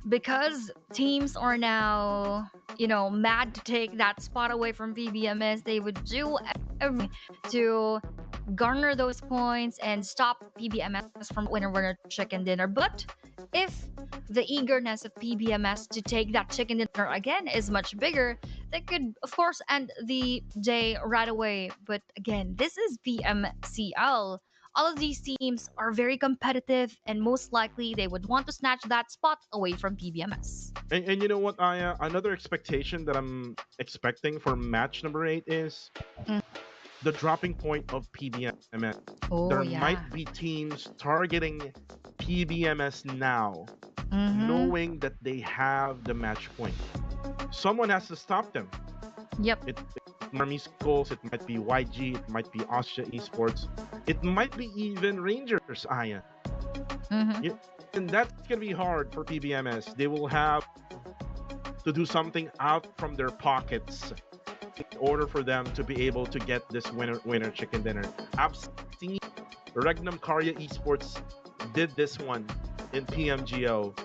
because teams are now, mad to take that spot away from PBMS, they would do everything to garner those points and stop PBMS from winner chicken dinner. But if the eagerness of PBMS to take that chicken dinner again is much bigger, they could of course end the day right away. But again, this is BMCL. All of these teams are very competitive, and most likely they would want to snatch that spot away from PBMS. And you know what, Aya? Another expectation that I'm expecting for match number 8 is the dropping point of PBMS. Oh, There yeah. might be teams targeting PBMS now, knowing that they have the match point. Someone has to stop them. Yep. It Army Schools, it might be YG, it might be Austria Esports, it might be even Rangers, Aya. And that's gonna be hard for PBMS. They will have to do something out from their pockets in order for them to be able to get this winner chicken dinner. I've seen Regnum Karya Esports did this one in PMGO,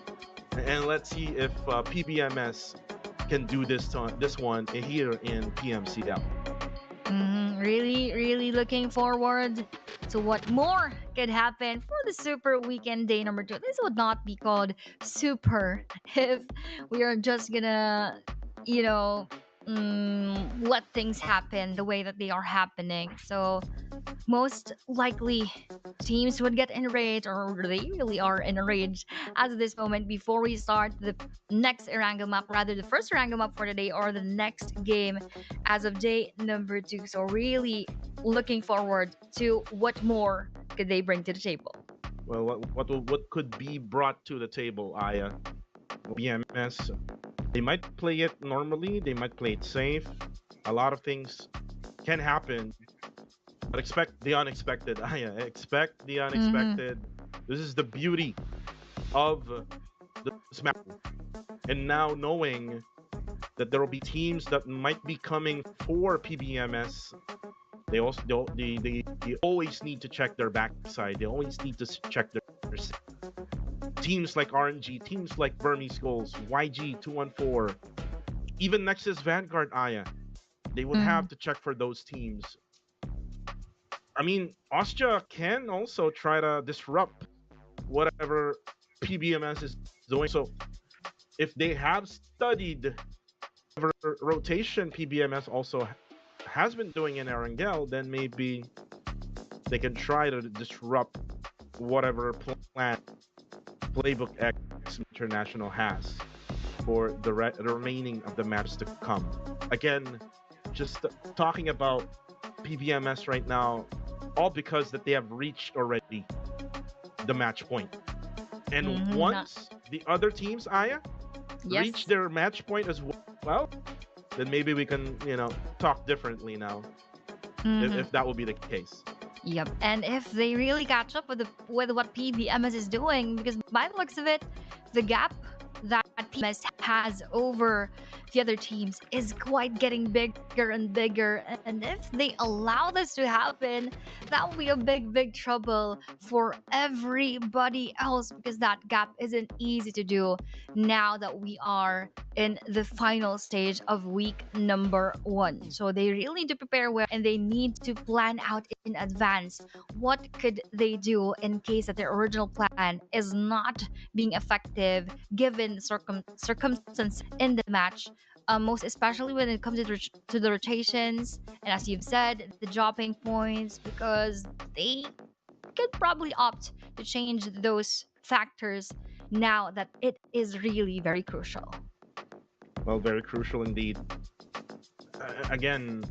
and let's see if PBMS can do this one here in PMCL. Really looking forward to what more could happen for the Super Weekend Day number 2. This would not be called Super if we are just gonna, let things happen the way that they are happening. So most likely teams would get enraged, or they really are enraged as of this moment before we start the next Erangel map, rather the first Erangel map for the day or the next game as of day number 2. So really looking forward to what more could they bring to the table. Well, what could be brought to the table, Aya? BMS, they might play it normally, they might play it safe. A lot of things can happen, but expect the unexpected. Aya, expect the unexpected. This is the beauty of the Smash. And now knowing that there will be teams that might be coming for PBMS, they always need to check their backside. They always need to check their teams like RNG, teams like Burmese Skulls, YG 214, even Nexus Vanguard, Aya. They would have to check for those teams. I mean, Austria can also try to disrupt whatever PBMS is doing. So if they have studied whatever rotation PBMS also has been doing in Erangel, then maybe they can try to disrupt whatever plan Playbook X International has for the remaining of the maps to come. Again, just talking about PBMS right now, all because that they have reached already the match point. And once the other teams, Aya, reach their match point as well, then maybe we can, talk differently now. If that will be the case. Yep. And if they really catch up with what PBMS is doing, because by the looks of it, the gap that PBMS has over the other teams is quite getting bigger and bigger. And if they allow this to happen, that will be a big trouble for everybody else, because that gap isn't easy to do now that we are in the final stage of week number 1. So they really need to prepare well, and they need to plan out in advance what could they do in case that their original plan is not being effective given circumstances in the match. Most especially when it comes to the rotations, and as you've said, the dropping points, because they could probably opt to change those factors now that it is really very crucial. Well, very crucial indeed. Again,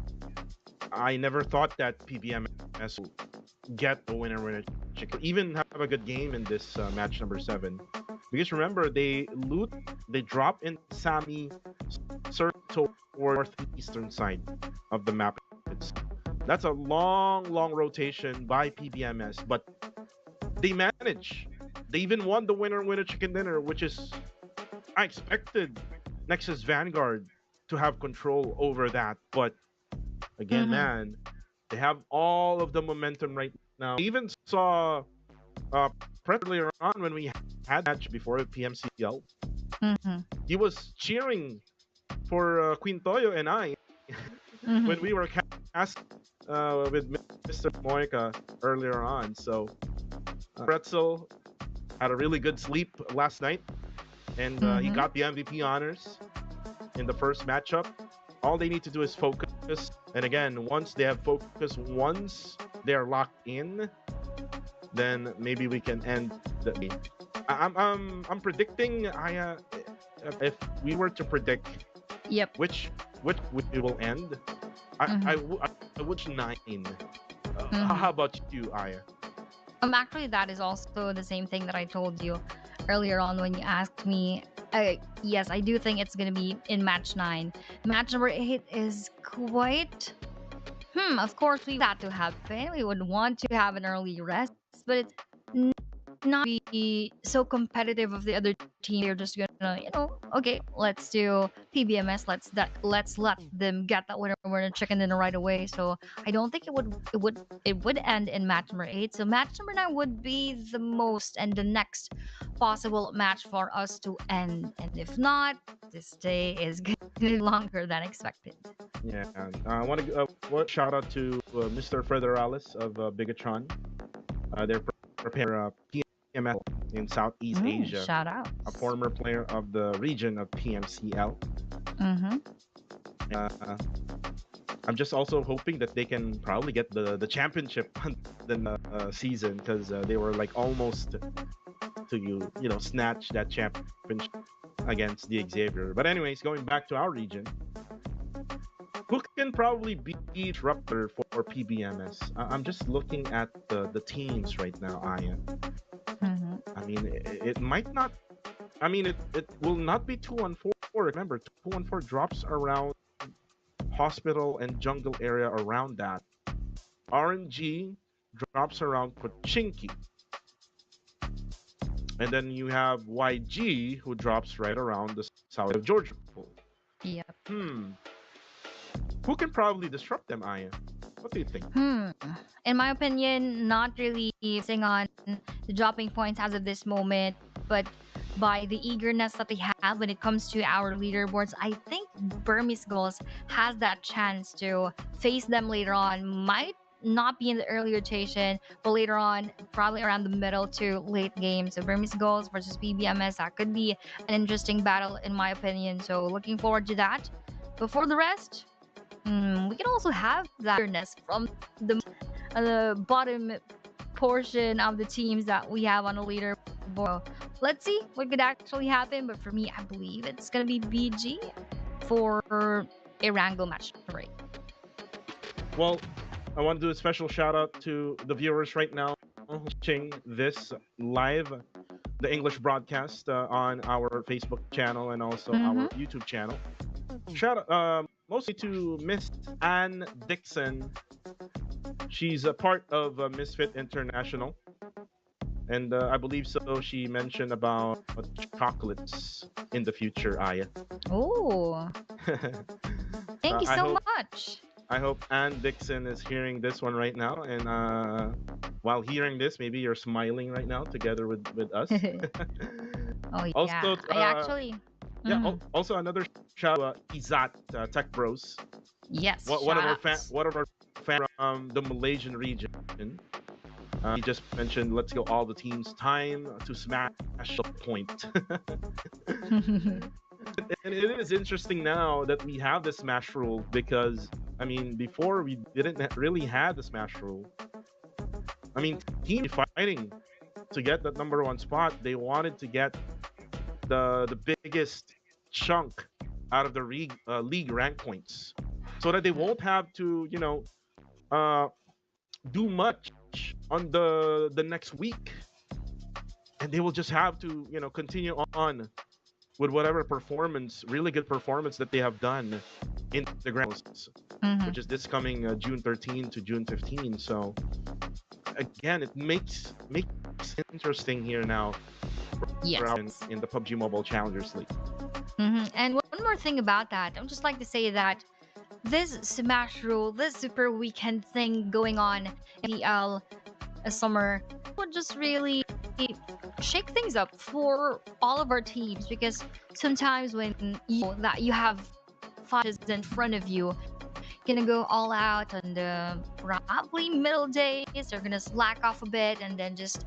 I never thought that PBMS would get a winner chicken, even have a good game in this match number 7. Because remember, they drop in Sami toward northeastern side of the map. That's a long rotation by PBMS, but they manage. They even won the winner chicken dinner, which is, I expected Nexus Vanguard to have control over that, but again, man, they have all of the momentum right now. I even saw earlier on when we had match before PMCL. He was cheering for Queen Toyo and I when we were cast with Mr. Moika earlier on. So Pretzel had a really good sleep last night, and he got the MVP honors in the first matchup. All they need to do is focus, and again, once they have focus, once they're locked in, then maybe we can end the game. I'm predicting, if we were to predict which we will end, I would 9. How about you, Aya? Actually, that is also the same thing that I told you earlier on when you asked me. Yes, I do think it's gonna be in match 9. Match number 8 is quite. Of course, we want that to happen. We would want to have an early rest, but it's not be so competitive of the other team. They're just gonna, okay, let's do PBMS. Let's let them get that winner chicken dinner right away. So I don't think it would end in match number 8. So match number 9 would be the most and the next possible match for us to end. And if not, this day is gonna be longer than expected. Yeah, I want to shout out to Mr. Federales of Bigatron. They're preparing PML in Southeast Asia. Shout out. A former player of the region of PMCL. I'm just also hoping that they can probably get the championship in the season, because they were like almost to snatch that championship against the Xavier. But anyways, going back to our region, who can probably be disruptor for PBMS? I'm just looking at the teams right now, Aya. I mean, it might not. I mean, it will not be 2-1-4. Remember, 2-1-4 drops around hospital and jungle area around that. RNG drops around Pochinki. And then you have YG, who drops right around the south of Georgia. Yep. Who can probably disrupt them, Aya? What do you think? In my opinion, not really focusing on the dropping points as of this moment, but by the eagerness that they have when it comes to our leaderboards, I think Burmese Goals has that chance to face them later on. Might not be in the early rotation, but later on, probably around the middle to late game. So Burmese Goals versus PBMS, that could be an interesting battle in my opinion. So looking forward to that. But for the rest, we can also have that eagerness from the bottom portion of the teams that we have on the leaderboard. Let's see what could actually happen. But for me, I believe it's gonna be BG for a Wrangle match 3. Well, I want to do a special shout out to the viewers right now watching this live the English broadcast on our Facebook channel and also our YouTube channel. Shout out mostly to Miss Ann Dixon. She's a part of Misfit International. And I believe so. She mentioned about chocolates in the future, Aya. Oh, thank you I so hope much. I hope Ann Dixon is hearing this one right now, and while hearing this, maybe you're smiling right now together with us. Oh yeah, Also, I actually. yeah. Mhm. Also, another shout out, Izat Tech Bros. Yes, One of our shout-outs. one of our fans from the Malaysian region. He just mentioned, let's go all the teams. Time to smash the point. And it is interesting now that we have the smash rule because, I mean, before we didn't really have the smash rule. I mean, team fighting to get that number one spot. They wanted to get the biggest chunk out of the league rank points, so that they won't have to, uh, do much on the next week, and they will just have to, continue on with whatever performance, really good performance that they have done in the grounds, which is this coming June 13 to June 15. So again, it makes interesting here now Yes. in the PUBG Mobile Challengers League. And one more thing about that, I would just like to say that this Smash Rule, this Super Weekend thing going on in PL summer would just really shake things up for all of our teams, because sometimes when you have fighters in front of you gonna go all out on the probably middle days, they're gonna slack off a bit and then just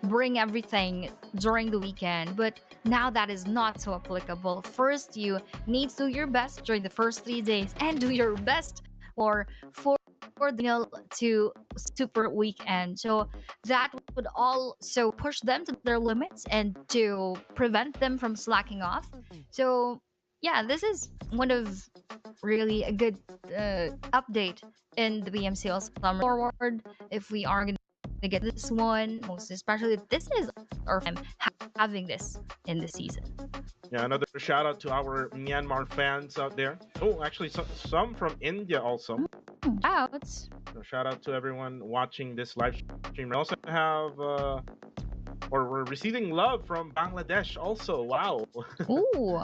bring everything during the weekend. But now that is not so applicable. First, you need to do your best during the first 3 days and do your best for the to super weekend. So that would also push them to their limits and to prevent them from slacking off. So yeah, this is one of really a good update in the BMCL summer forward. If we are going to get this one, most especially this is our time having this in the season. Yeah, another shout out to our Myanmar fans out there. Oh, actually, some from India also. Outs. So shout out to everyone watching this live stream. We also have, or we're receiving love from Bangladesh also. Wow. Ooh.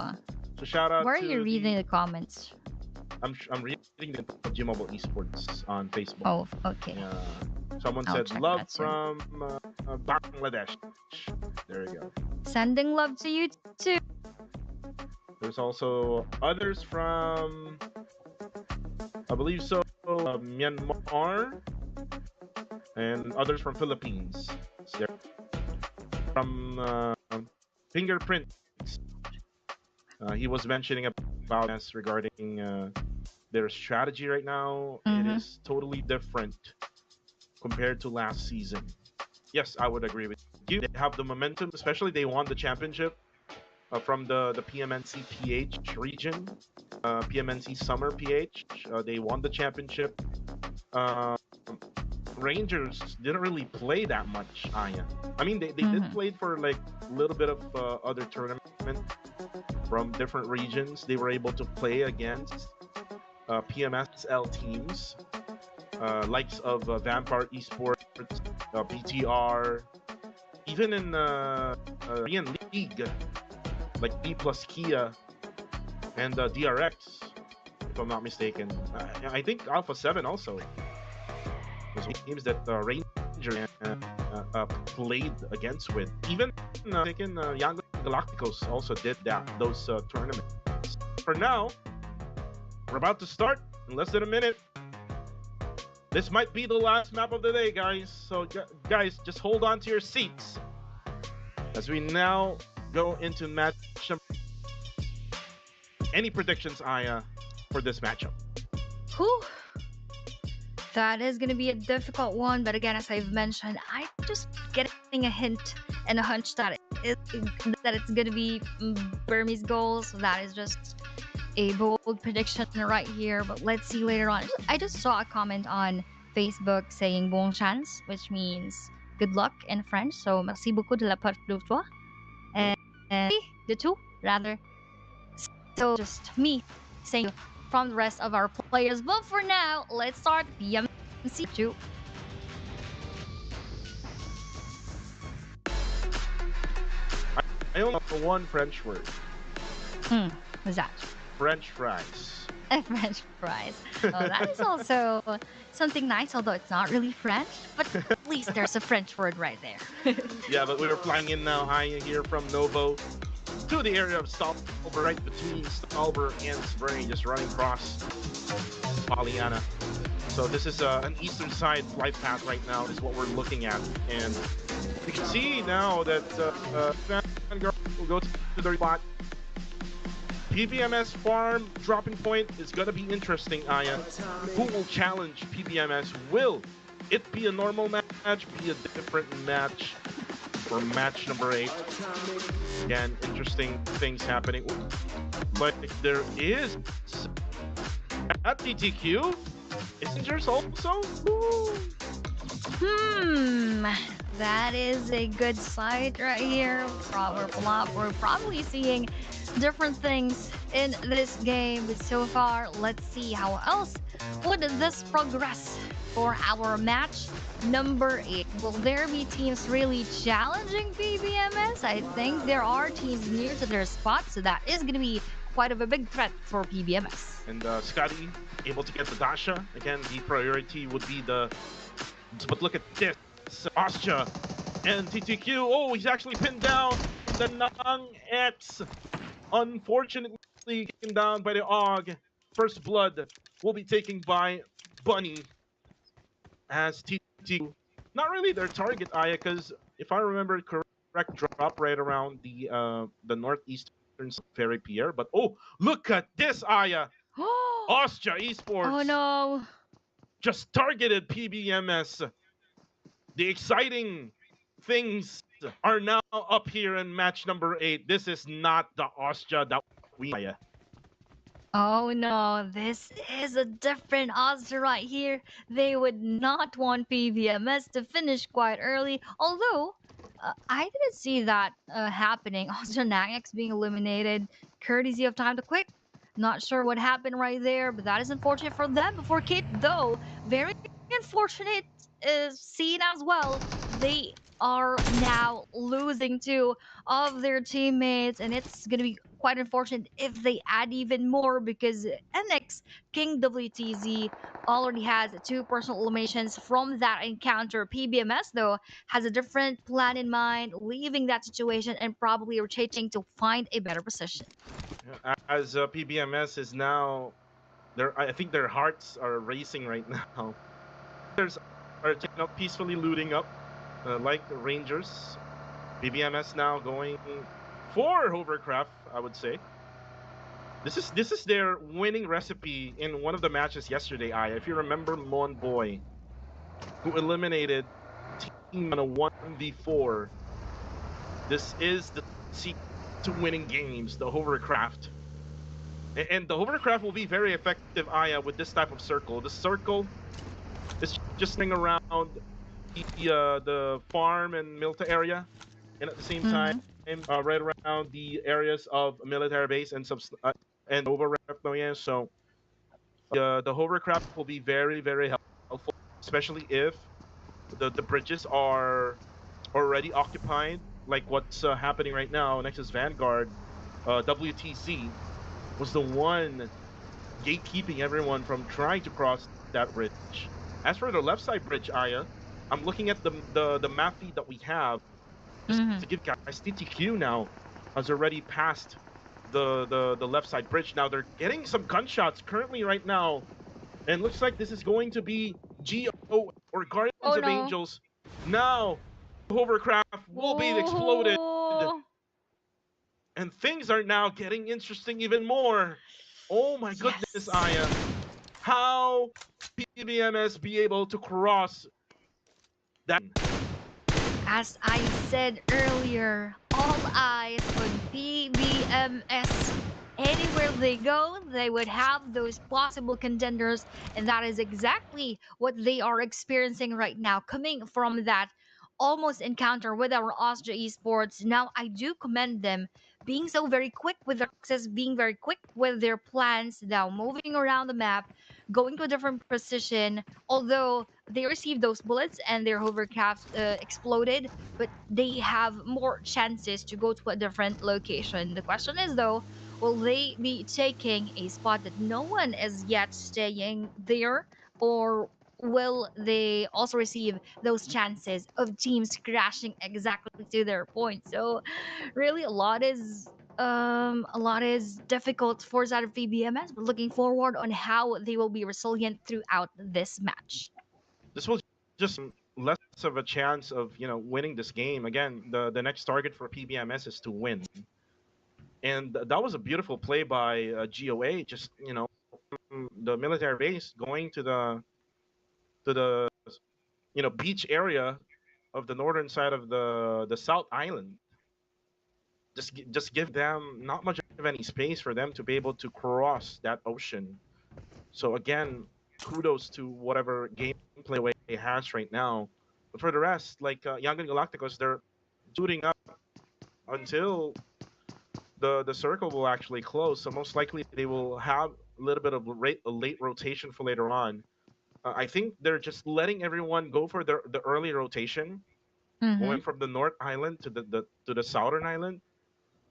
So shout out. Where are to you reading the comments? I'm reading the PUBG Mobile Esports on Facebook. Oh, okay. Someone I'll said check love that soon. from Bangladesh. There we go. Sending love to you too. There's also others from, I believe so, Myanmar, and others from Philippines. So from Fingerprints, he was mentioning about us regarding their strategy right now. It is totally different compared to last season. Yes, I would agree with you. They have the momentum, especially they won the championship from the PMNC PH region, PMNC Summer PH. They won the championship. Rangers didn't really play that much, Aya. I mean, they did play for like a little bit of other tournament from different regions. They were able to play against PMSL teams, likes of Vampire Esports, BTR, even in Korean League, like D plus Kia and DRX, if I'm not mistaken. I think Alpha 7 also. Those teams that Ranger played against with. Even Young Galacticos also did those tournaments. For now, we're about to start in less than a minute. This might be the last map of the day, guys. So, guys, just hold on to your seats as we now go into match number. Any predictions, Aya, for this matchup? Whew. That is going to be a difficult one, but again, as I've mentioned, I'm just getting a hint and a hunch that it's going to be Burmese goals. So that is just a bold prediction right here, but let's see later on. I just saw a comment on Facebook saying "bon chance," which means good luck in French. So merci beaucoup de la part de toi. And the two, rather. So just me saying from the rest of our players. But for now, let's start PMC2. I only know one French word. What's that? French fries. French fries. Oh, that is also something nice, although it's not really French. But at least there's a French word right there. Yeah, but we're flying in now. Aya here from Novo to the area of Stolber, right between Stolber and Spring, just running across Pollyanna. So this is an eastern side flight path right now is what we're looking at. And you can see now that Vanguard will go to the spot. PBMS farm dropping point is going to be interesting, Aya. Who will challenge PBMS? Will it be a normal match, be a different match for match number 8? Again, interesting things happening. But there is at DTQ, isn't yours also? That is a good sight right here. We're probably seeing different things in this game, but so far, let's see how else would this progress for our match number 8. Will there be teams really challenging PBMS? I think there are teams near to their spot, so that is going to be quite of a big threat for PBMS. And Scotty able to get the Dasha. Again, the priority would be the... But look at this. Ostia and TTQ. Oh, he's actually pinned down the Nang X. Unfortunately, taken down by the Og. First blood will be taken by Bunny as TTQ. Not really their target, Aya, because if I remember correct, drop right around the northeastern Ferry Pier. But oh, look at this, Aya. Ostia Esports. Oh no. Just targeted PBMS. The exciting things are now up here in match number 8. This is not the Ostia that we... Oh no, this is a different Oscar right here. They would not want PVMS to finish quite early, although I didn't see that happening. Oscar Nax being eliminated, courtesy of Time to Quick. Not sure what happened right there, but that is unfortunate for them. But for Kit, though, very unfortunate scene as well. They are now losing 2 of their teammates, and it's going to be quite unfortunate if they add even more because NX King WTZ already has 2 personal eliminations from that encounter. PBMS, though, has a different plan in mind, leaving that situation and probably rotating to find a better position. As PBMS is now, I think their hearts are racing right now. There's are peacefully looting up, like the Rangers. PBMS now going for hovercraft, I would say. This is their winning recipe in one of the matches yesterday, Aya. If you remember Mon Boy, who eliminated team on a 1v4. This is the secret to winning games, the hovercraft. And the hovercraft will be very effective, Aya, with this type of circle. The circle is just running around the farm and military area, and at the same time, right around the areas of military base and hovercraft. So the hovercraft will be very, very helpful, especially if the bridges are already occupied, like what's happening right now. Nexus Vanguard, WTC was the one gatekeeping everyone from trying to cross that bridge. As for the left side bridge, Aya, I'm looking at the map feed that we have. Just to give guys, TTQ now has already passed the left side bridge. Now they're getting some gunshots currently right now, and looks like this is going to be GO or Guardians of Angels. Now hovercraft will be exploded, and things are now getting interesting even more. Oh my goodness, Aya. How PBMS be able to cross that? As I said earlier, all eyes on PBMS. Anywhere they go, they would have those possible contenders, and that is exactly what they are experiencing right now, coming from that almost encounter with our Austria esports. Now I do commend them being so very quick with their access, being very quick with their plans, now moving around the map, going to a different position. Although they received those bullets and their hovercraft exploded, but they have more chances to go to a different location. The question is though, will they be taking a spot that no one is yet staying there, or will they also receive those chances of teams crashing exactly to their point? So really a lot is difficult for side of PBMS, but looking forward on how they will be resilient throughout this match. This will just less of a chance of winning this game. Again, the next target for PBMS is to win, and that was a beautiful play by GOA. Just from the military base going to the beach area of the northern side of the South Island. Just give them not much of any space for them to be able to cross that ocean. So again, kudos to whatever gameplay way it has right now. But for the rest, like Young Galacticos, they're shooting up until the circle will actually close. So most likely they will have a little bit of a late rotation for later on. I think they're just letting everyone go for the early rotation, Mm-hmm. going from the North Island to the Southern Island,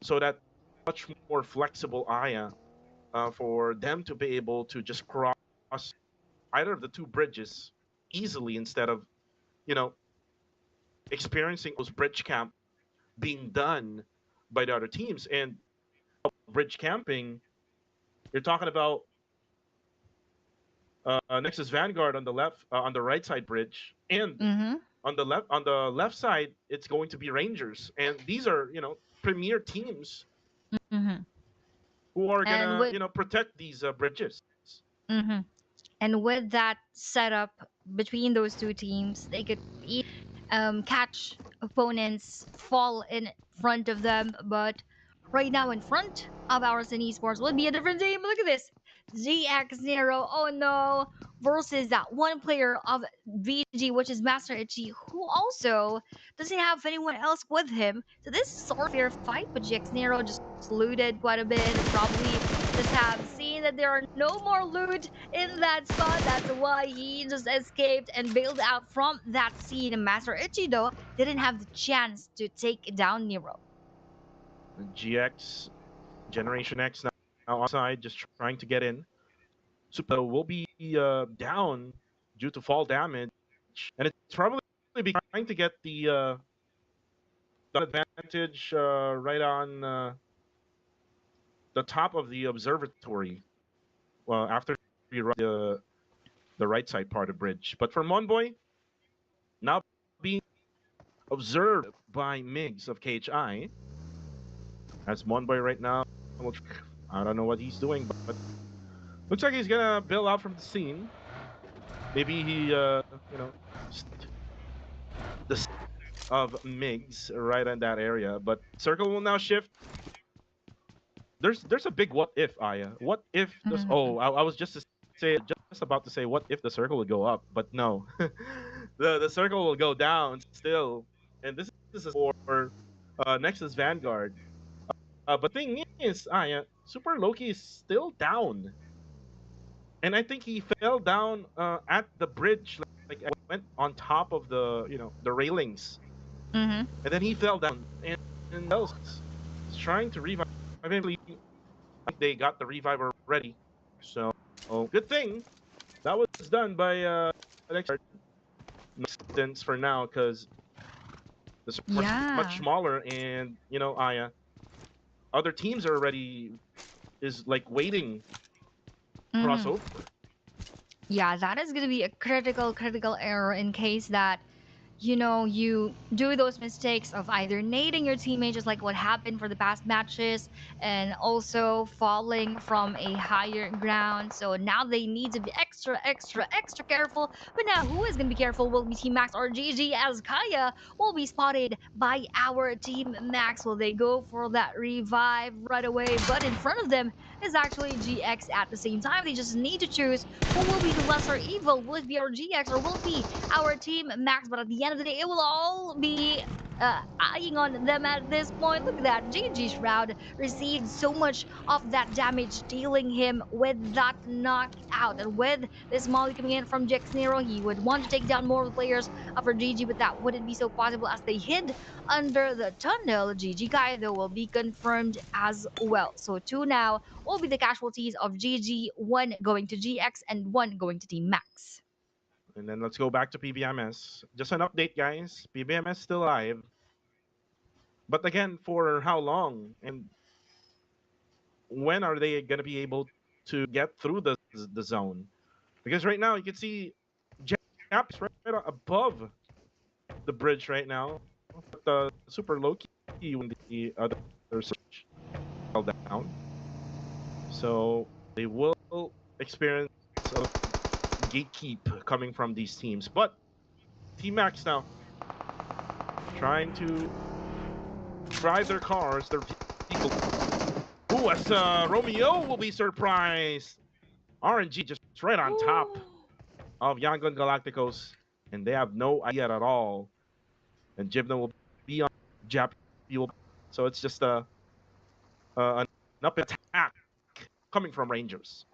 so that much more flexible Aya for them to be able to just cross either of the two bridges easily instead of you know experiencing those bridge camp being done by the other teams. And bridge camping, you're talking about Nexus Vanguard on the left, on the right side bridge, and Mm-hmm. on the left side it's going to be Rangers, and these are premier teams Mm-hmm. who are And gonna with protect these bridges. mm-hmm. And with that setup between those two teams, they could catch opponents fall in front of them. But right now, in front of ours in esports would be a different team. Look at this, ZX0. Oh no, versus that one player of VG, which is Master Ichi, who also doesn't have anyone else with him. So this is sort of fair fight, but GX0 just looted quite a bit. Probably just have seen that there are no more loot in that spot. That's why he just escaped and bailed out from that scene. Master Ichi, though, didn't have the chance to take down Nero. GX Generation X now outside, just trying to get in. Super will be down due to fall damage, and it's probably be trying to get the advantage right on the top of the observatory. Well, after you run the right side part of the bridge, but for Monboy now being observed by Migs of KHI, as Monboy right now, I don't know what he's doing, but looks like he's gonna bail out from the scene. Maybe he, the of Migs right in that area, but circle will now shift. There's a big what if, Aya. What if this? Oh, I was just about to say what if the circle would go up, but no, the circle will go down still, and this is for Nexus Vanguard. But thing is, Aya, Super Loki is still down, and I think he fell down at the bridge, like went on top of the railings, Mm-hmm. and then he fell down, and else is trying to revive. I think they got the revive already, so good thing that was done by next sense for now, because this is much Yeah. smaller, and Aya, other teams are already is like waiting cross Mm-hmm. over. Yeah, that is going to be a critical error in case that you do those mistakes of either nading your teammate, just like what happened for the past matches, and also falling from a higher ground. So now they need to be extra careful. But now who is going to be careful will be Team Max or GG, as Kaya will be spotted by our Team Max. Will they go for that revive right away? But in front of them, is actually GX at the same time. They just need to choose who will be the lesser evil. Will it be our GX or will it be our team Max? But at the end of the day, it will all be eyeing on them at this point. Look at that. GG Shroud received so much of that damage, dealing him with that knockout. And with this Molly coming in from Jax Nero, he would want to take down more of the players of our GG, but that wouldn't be so possible as they hid under the tunnel. GG Kai, though, will be confirmed as well. So two now will be the casualties of GG, one going to GX and one going to Team Max. And then let's go back to PBMS. Just an update, guys. PBMS still alive. But again, for how long? And when are they going to be able to get through the zone? Because right now, you can see Japs right above the bridge right now. But super low key when the other search fell down. So they will experience a gatekeep coming from these teams. But Team Max now trying to drive their cars, their people. Ooh, as Romeo will be surprised. RNG just right on top of Yangon Galacticos, and they have no idea at all. And Jibna will be on Jap. So it's just an up attack coming from Rangers.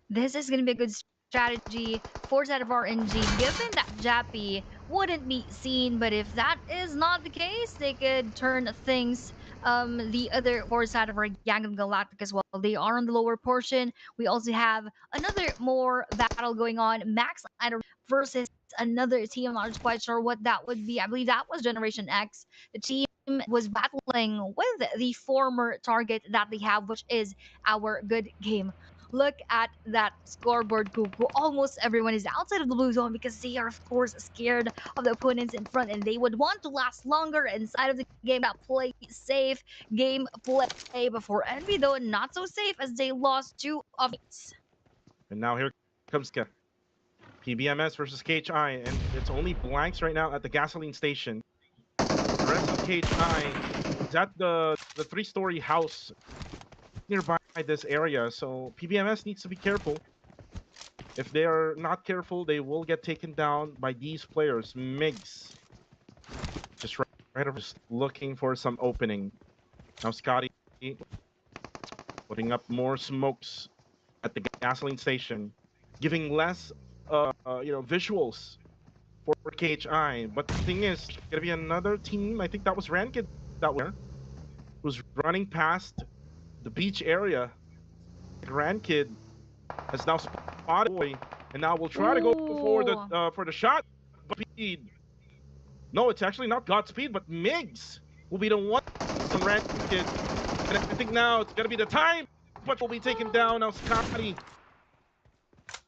This is going to be a good strategy for set of RNG, given that Jappy wouldn't be seen. But if that is not the case, they could turn things the other four side of our Gang of Galactic as well. They are on the lower portion. We also have another more battle going on. Max versus another team. I'm not quite sure what that would be. I believe that was Generation X. The team was battling with the former target that they have, which is our good game. Look at that scoreboard, Google. Almost everyone is outside of the blue zone because they are, of course, scared of the opponents in front and they would want to last longer inside of the game. That play safe, game play before Envy, though not so safe as they lost 2 of 8. And now here comes PBMS versus KHI, and it's only blanks right now at the gasoline station. The rest of KHI is at the 3-story house nearby this area, so PBMS needs to be careful. If they are not careful, they will get taken down by these players. Migs just right over, just looking for some opening. Now Scotty putting up more smokes at the gasoline station, giving less visuals for KHI. But the thing is, gonna be another team. I think that was Rankid that was running past the beach area. Rankid has now spotted boy, and now will try to go for the shot. But speed. No, it's actually not Godspeed, but Migs will be the one from Rankid. And I think now it's gonna be the time, but will be taken down. Now Scotty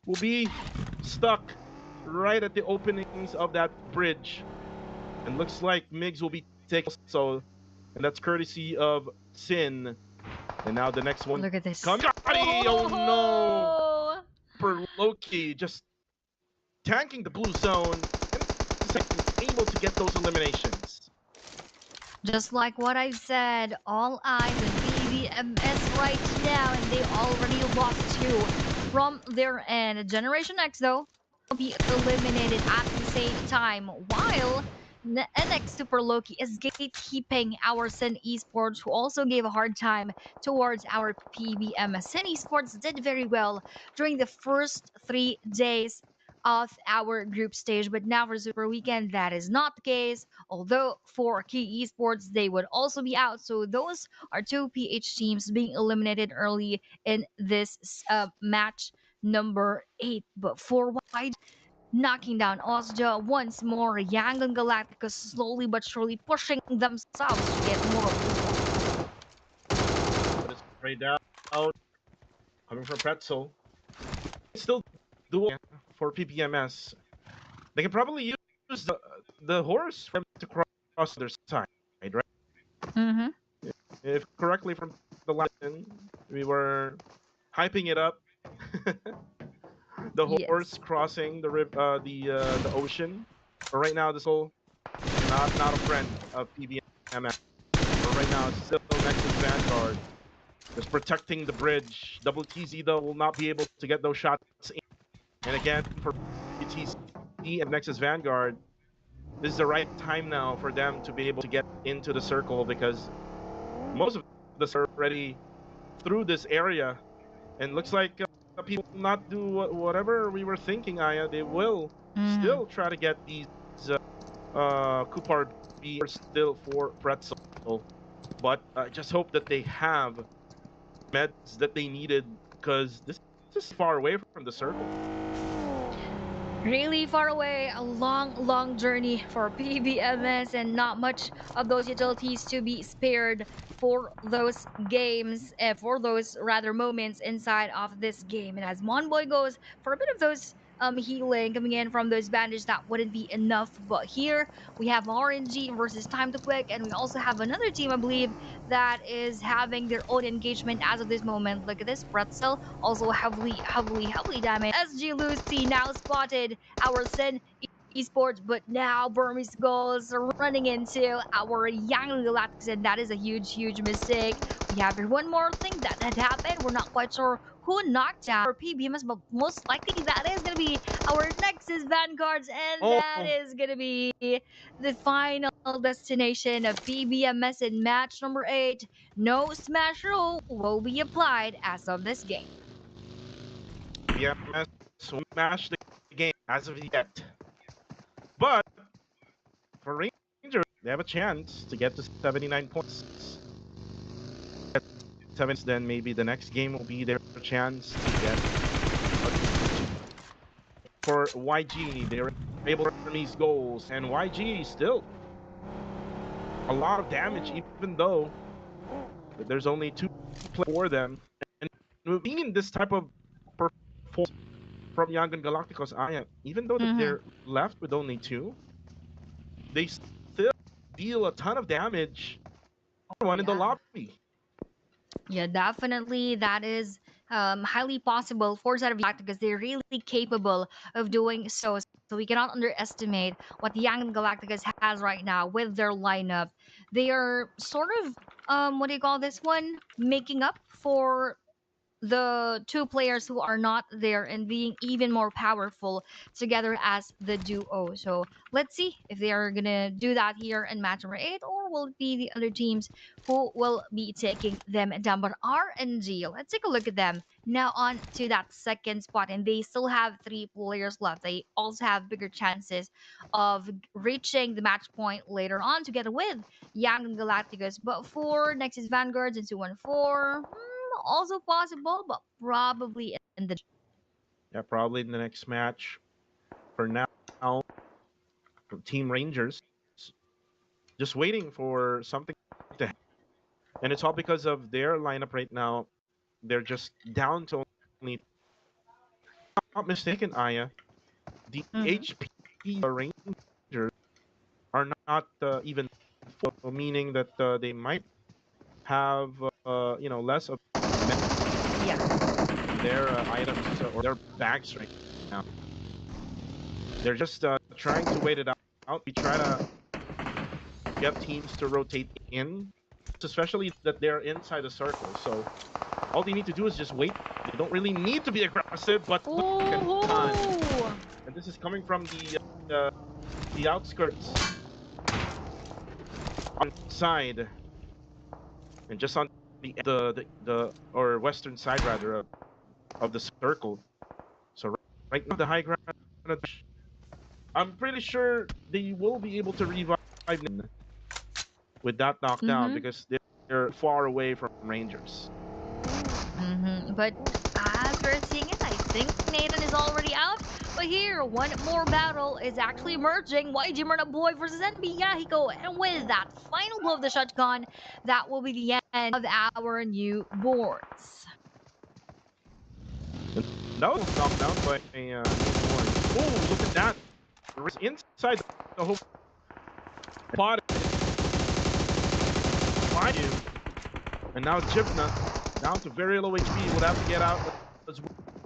will be stuck right at the openings of that bridge. And looks like Migs will be taken also. And that's courtesy of Sin. And now the next one. Look at this. Scotty! Oh no! For Loki, just tanking the blue zone and able to get those eliminations. Just like what I said, all eyes on PBMS right now, and they already lost 2 from their end. Generation X, though, will be eliminated at the same time, while NX Super Loki is gatekeeping our Sin Esports, who also gave a hard time towards our PBMS. Sin Esports did very well during the first 3 days of our group stage, but now for Super Weekend, that is not the case. Although for Key Esports, they would also be out. So those are 2 PH teams being eliminated early in this match number 8. But for wide, knocking down Osja once more. Yangon Galacticos slowly but surely pushing themselves to get more. But it's straight down coming from Pretzel. Still dual for PPMS. They can probably use the horse for them to cross their side, right? Mm-hmm. If correctly from the last, we were hyping it up. The horse crossing the ocean. But right now, this whole not a friend of PBMS. But right now, it's still Nexus Vanguard Just protecting the bridge. Double TZ though will not be able to get those shots in. And again, for TZ and Nexus Vanguard, this is the right time now for them to be able to get into the circle because most of us are already through this area. And looks like people will not do whatever we were thinking, Aya. They will still try to get these Kupar B or still for Pretzel. But I just hope that they have meds that they needed because this is far away from the circle. Really far away, a long journey for PBMS, and not much of those utilities to be spared for those games, for those rather moments inside of this game. And as Monboy goes for a bit of those healing coming in from those bandages, that wouldn't be enough. But here we have RNG versus Time to Quick, and we also have another team, I believe, that is having their own engagement as of this moment. Look at this, Pretzel also heavily damaged. SG Lucy now spotted our Sin Esports, but now Burmese goals are running into our Young Galactics, and that is a huge mistake. We have here one more thing that had happened. We're not quite sure who knocked out our PBMS, but most likely that is going to be our Nexus Vanguards, and that is going to be the final destination of PBMS in match number 8. No smash rule will be applied as of this game. PBMS will smash the game as of yet. But for Rangers, they have a chance to get to 79 points. At 7, then maybe the next game will be their chance to get. For YG, they were able to earn these goals, and YG still a lot of damage, even though there's only 2 players for them. And being in this type of performance from Young Galacticos, even though they're left with only 2, they still deal a ton of damage. One in the lobby. Yeah, definitely. That is highly possible for Set of Galactic because they're really capable of doing so. So we cannot underestimate what the Young Galacticus has right now with their lineup. They are sort of what do you call this one? Making up for the 2 players who are not there and being even more powerful together as the duo. So let's see if they are gonna do that here in match number 8, or will it be the other teams who will be taking them down. But RNG, let's take a look at them now on to that second spot, and they still have 3 players left. They also have bigger chances of reaching the match point later on together with Young and Galacticus. But for Nexus Vanguards and 214, also possible, but probably in the. Yeah, probably in the next match. For now, Team Rangers just waiting for something to happen. And it's all because of their lineup right now. They're just down to only. Not mistaken, Aya. The HP Rangers are not even full, meaning that they might have less of their items or their bags right now. They're just trying to wait it out. We try to get teams to rotate in, especially that they're inside the circle. So all they need to do is just wait. They don't really need to be aggressive, but look at time. And this is coming from the outskirts on the side, and just on the or western side rather of the circle. So right now the high ground, I'm pretty sure they will be able to revive with that knockdown because they're far away from Rangers. But as we're seeing it, I think Nathan is already out. But here, one more battle is actually emerging. YG Murna Boy versus NB Yahiko. And with that final blow of the shotgun, that will be the end of our newborns. That was knocked down by oh, look at that. It's inside the whole pot. Find you. And now Jibna down to very low HP. Will have to get out.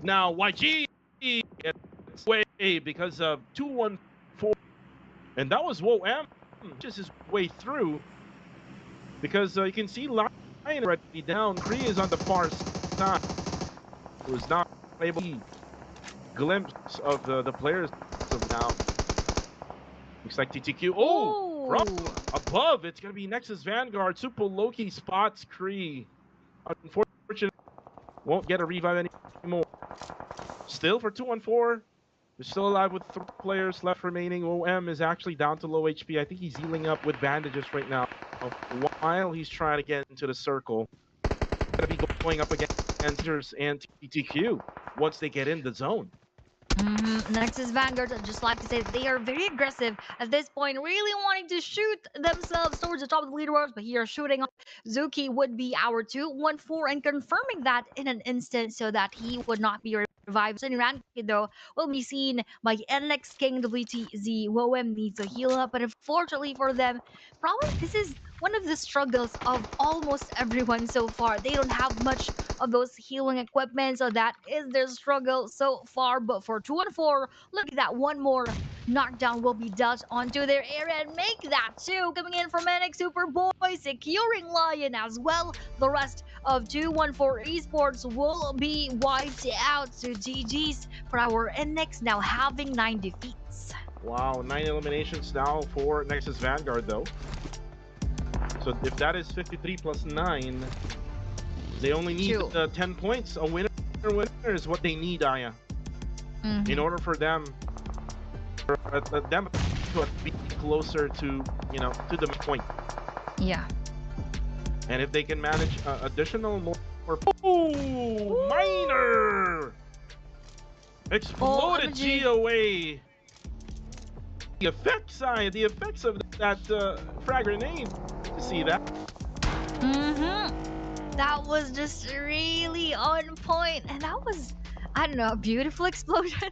Now YG gets away because of 214. And that was Wo M just his way through. Because you can see already down. Kree is on the far side. Who's not able to glimpse of the players of now. Looks like TTQ. Oh, from above, it's gonna be Nexus Vanguard. Super Loki spots Kree. Unfortunately, won't get a revive anymore. Still for 2-on-4. They're still alive with 3 players left remaining. OM is actually down to low HP. I think he's healing up with bandages right now. While he's trying to get into the circle. Gonna be going up against Enters and TTQ once they get in the zone. Nexus Vanguard, I'd just like to say that they are very aggressive at this point, really wanting to shoot themselves towards the top of the leaderboards, but here shooting off Zuki would be our 2-1-4 and confirming that in an instant so that he would not be revived. So Ranked though will be seen by NX King WTZ. WOM needs to heal up, but unfortunately for them, probably this is one of the struggles of almost everyone so far. They don't have much of those healing equipment, so that is their struggle so far. But for 2-on-4, look at that, one more knockdown will be dealt onto their area and make that 2 coming in from NX Superboy, securing Lion as well. The rest of 2-1-4 esports will be wiped out. So GG's for our NX, now having 9 defeats. Wow, 9 eliminations now for Nexus Vanguard though. So if that is 53 plus 9, they only need 10 points. A winner is what they need, Aya. In order for them to be closer to, you know, to the point. Yeah. And if they can manage additional more... Oh, Miner! Exploded GOA! The effects, Aya, the effects of that frag grenade. To see that. That was just really on point, and that was, I don't know, a beautiful explosion.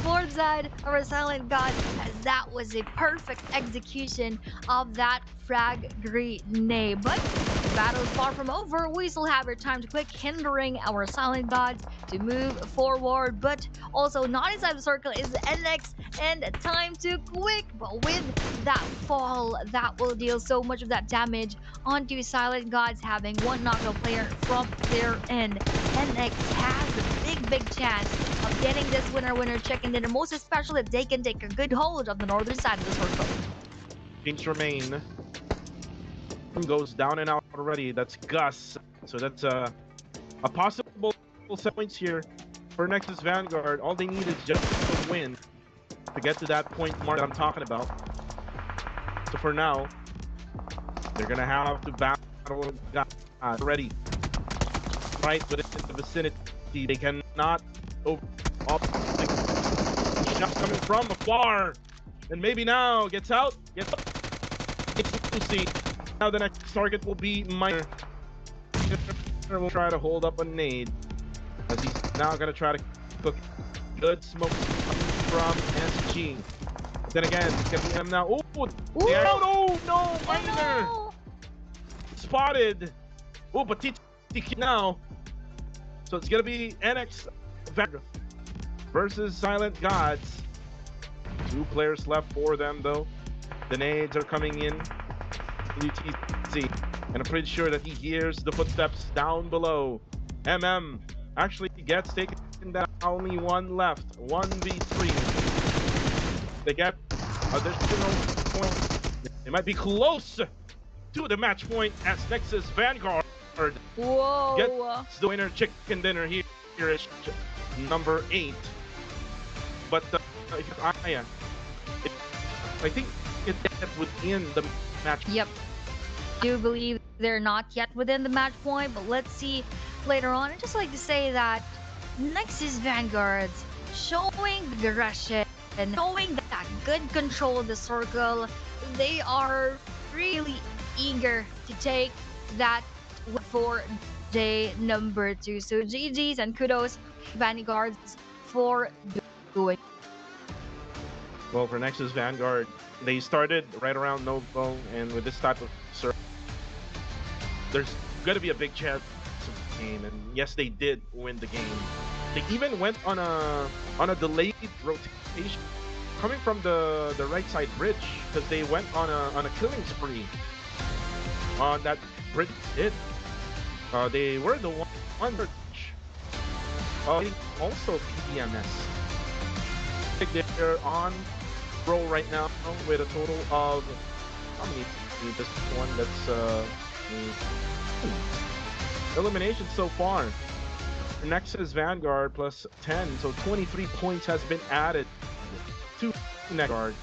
Board side of our Silent God, as that was a perfect execution of that frag grenade. But the battle is far from over. We still have our time to quick, hindering our Silent Gods to move forward, but also not inside the circle is the NX, and time to quick. But with that fall, that will deal so much of that damage onto Silent Gods, having one knockout player from their end. NX has a big chance of getting this winner chicken dinner, most especially if they can take a good hold of the northern side of the circle. Teams remain. Goes down and out already. That's Gus. So that's a possible 7 points here for Nexus Vanguard. All they need is just a win to get to that point mark that I'm talking about. So for now, they're gonna have to battle already. Right within the vicinity. They cannot over shots coming from afar. And maybe now gets out. Gets Lucy. Now the next target will be Miner. Will try to hold up a nade. As he's now gonna try to cook good smoke from SG. Then again, it's gonna be him now. Oh, no, Miner! No. Spotted. Oh, but TTQ now. So it's gonna be NX Vanguard versus Silent Gods. 2 players left for them though. The nades are coming in. WTC. And I'm pretty sure that he hears the footsteps down below. Actually gets taken down. Only one left. 1v3. They get additional points. They might be close to the match point as Nexus Vanguard gets the winner chicken dinner here. Here is number 8. But I think it's within the match. Yep. I do believe they're not yet within the match point, but let's see later on. I'd just like to say that Nexus Vanguards showing aggression and showing that good control of the circle. They are really eager to take that for day number 2. So GG's and kudos Vanguards for doing. Well, for Nexus Vanguard, they started right around Novo, and with this type of circle, there's going to be a big chance of the game. And yes, they did win the game. They even went on a delayed rotation coming from the right side bridge, because they went on a killing spree on that bridge. They were the one also PBMS. They're on roll right now with a total of how many? This one that's elimination so far. Nexus Vanguard plus 10, so 23 points has been added to Vanguard.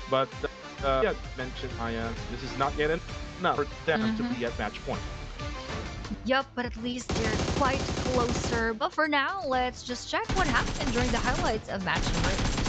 But yeah, mentioned Maya, this is not yet enough for them to be at match point. Yup, but at least they're quite closer. But for now, let's just check what happened during the highlights of match number 8.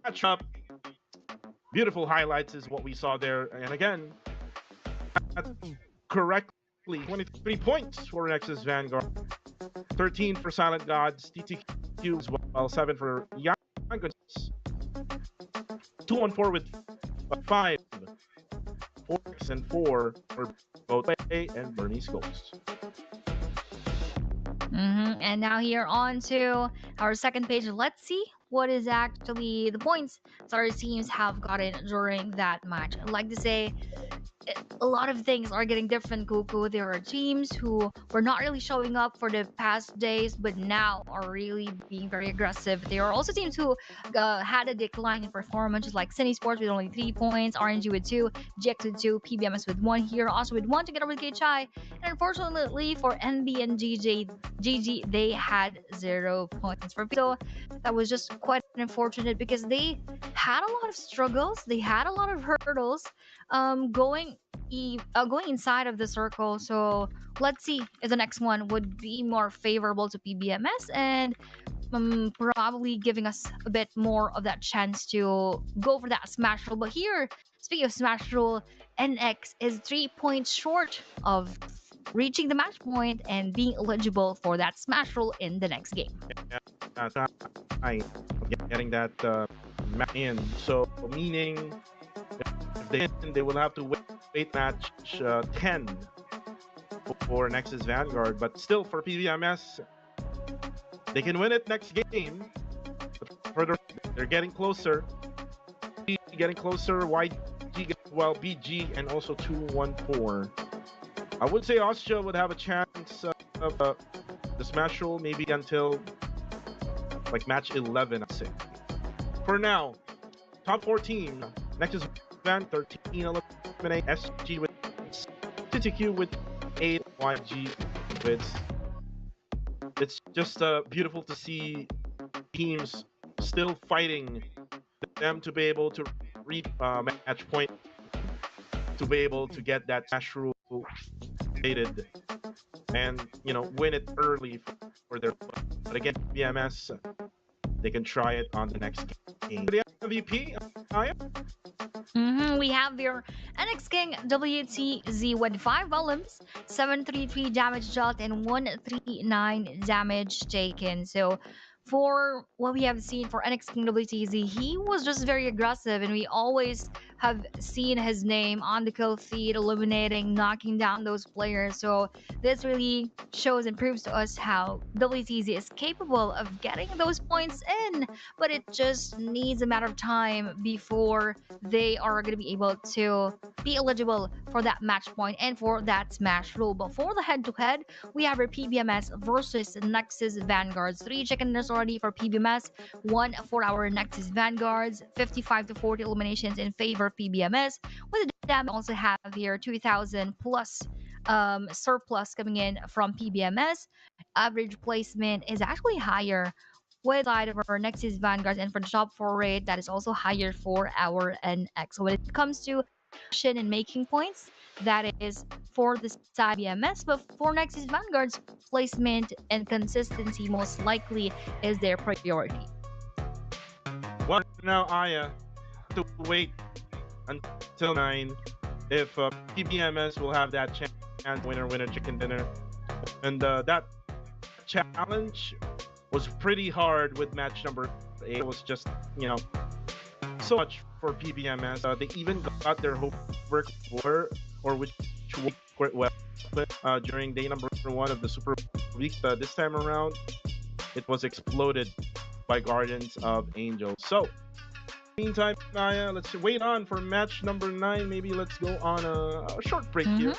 Matchup. Beautiful highlights is what we saw there. And again, correctly, 23 points for Nexus Vanguard, 13 for Silent Gods, TTQ as well, 7 for Young, 2 on 4 with 5, 4 and 4 for both A and Burmese Ghost. And now here on to our second page. Let's see what is actually the points that our teams have gotten during that match. I'd like to say a lot of things are getting different, Goku. There are teams who were not really showing up for the past days, but now are really being very aggressive. There are also teams who had a decline in performance, like Cine Sports with only 3 points, RNG with 2, GX with 2, PBMS with 1, here also with 1 together with KHI. And unfortunately for NB and GG, they had 0 points. For so that was just quite unfortunate because they had a lot of struggles, they had a lot of hurdles going going inside of the circle. So let's see if the next one would be more favorable to PBMS and probably giving us a bit more of that chance to go for that smash roll. But here, speaking of smash roll, NX is 3 points short of reaching the match point and being eligible for that smash roll in the next game. I getting that in. So meaning if they win, they will have to wait match 10 for Nexus Vanguard. But still, for PVMS, they can win it next game. Further, they're getting closer. Getting closer. YG, well, BG, and also 214. I would say Austria would have a chance of the smash roll maybe until like match 11, I'd say. For now, top 14, Nexus Van 13 eliminate, SG with TTQ with 8, YG with. It's just beautiful to see teams still fighting them to be able to reach match point, to be able to get that smash rule rated and win it early for their. But again, BMS, they can try it on the next game. The MVP, We have your NX King WTZ with 5 volumes, 733 damage dealt, and 139 damage taken. So for what we have seen for NX King WTZ, he was just very aggressive, and we always have seen his name on the kill feed, eliminating, knocking down those players. So this really shows and proves to us how WTZ is capable of getting those points in, but it just needs a matter of time before they are going to be able to be eligible for that match point and for that smash rule. But for the head-to-head, we have our PBMS versus Nexus Vanguards. 3 chicken dinners already for PBMS, 1 for our Nexus Vanguards, 55 to 40 eliminations in favor of PBMS. With the damage, we also have here 2,000 plus surplus coming in from PBMS. Average placement is actually higher with side of our Nexus Vanguards, and for the top 4 rate, that is also higher for our NX. So when it comes to action and making points, that is for the side BMS, but for Nexus Vanguards, placement and consistency most likely is their priority. Well, now Aya, to wait until 9 if PBMS will have that chance, winner chicken dinner, and that challenge was pretty hard with match number 8. It was just, you know, so much for PBMS. They even got their homework for, or which worked quite well during day number 1 of the Super Week. This time around, it was exploded by Guardians of Angels. So, meantime, Naya, let's wait on for match number 9. Maybe let's go on a short break here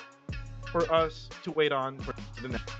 for us to wait on for the next.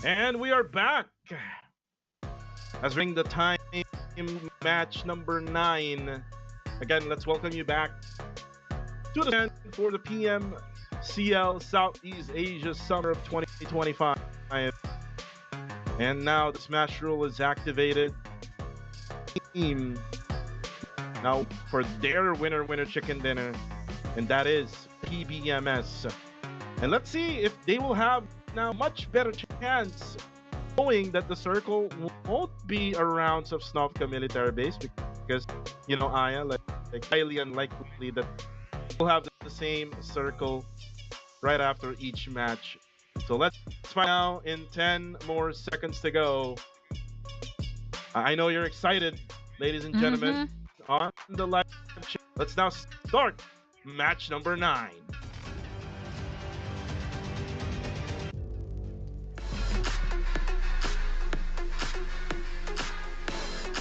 And we are back as ring the time match number 9. Again, let's welcome you back to the stand for the PMCL Southeast Asia Summer of 2025. And now the smash rule is activated. Team now for their winner chicken dinner, and that is PBMS. And let's see if they will have now much better chance, knowing that the circle won't be a rounds of Snovka military base, because Aya, like highly unlikely that we'll have the same circle right after each match. So let's find out in 10 more seconds to go. I know you're excited, ladies and gentlemen, on the live chat. Let's now start match number 9.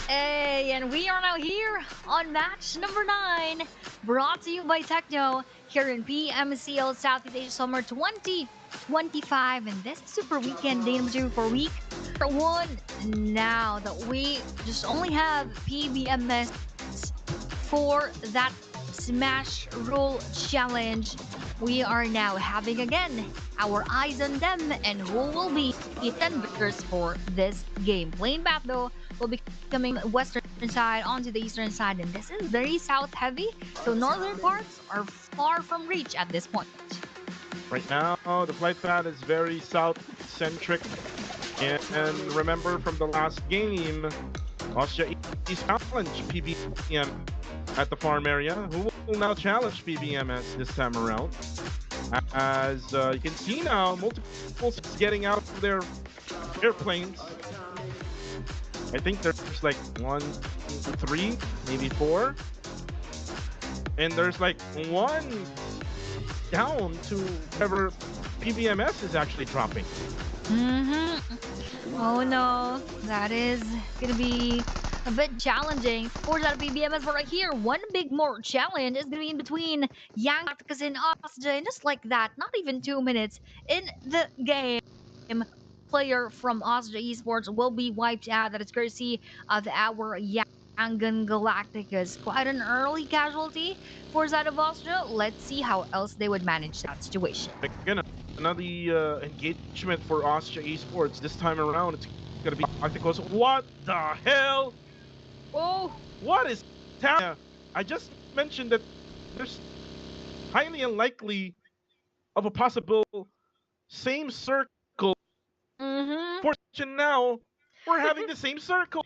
Hey, and we are now here on match number 9, brought to you by Techno here in PMCL Southeast Asia Summer 2025, and this super weekend day number 2 for week 1. Now that we just only have PBMS for that Smash Roll Challenge, we are now having again our eyes on them and who will be the contenders for this game. Playing back though will be coming western side onto the eastern side, and this is very south heavy, so northern parts are far from reach at this point. Right now, the flight path is very south-centric. And remember from the last game, Austria East challenged PBM at the farm area. Who will now challenge PBMS this time around? As you can see now, multiple getting out of their airplanes. I think there's like 1, 2, 3, maybe 4. And there's like 1 down to wherever PBMS is actually dropping. Oh no, that is gonna be a bit challenging for that PBMS. But right here, one big more challenge is gonna be in between Young Galacticus and Austria, and just like that, not even 2 minutes in the game, player from Austria Esports will be wiped out. That is courtesy of our Young Galacticus. Quite an early casualty for side of Austria. Let's see how else they would manage that situation. Again, another engagement for Austria Esports. This time around, it's gonna be Galacticus. What the hell? Oh, what is happening? I just mentioned that there's highly unlikely of a possible same circle. Fortune now, we're having the same circle.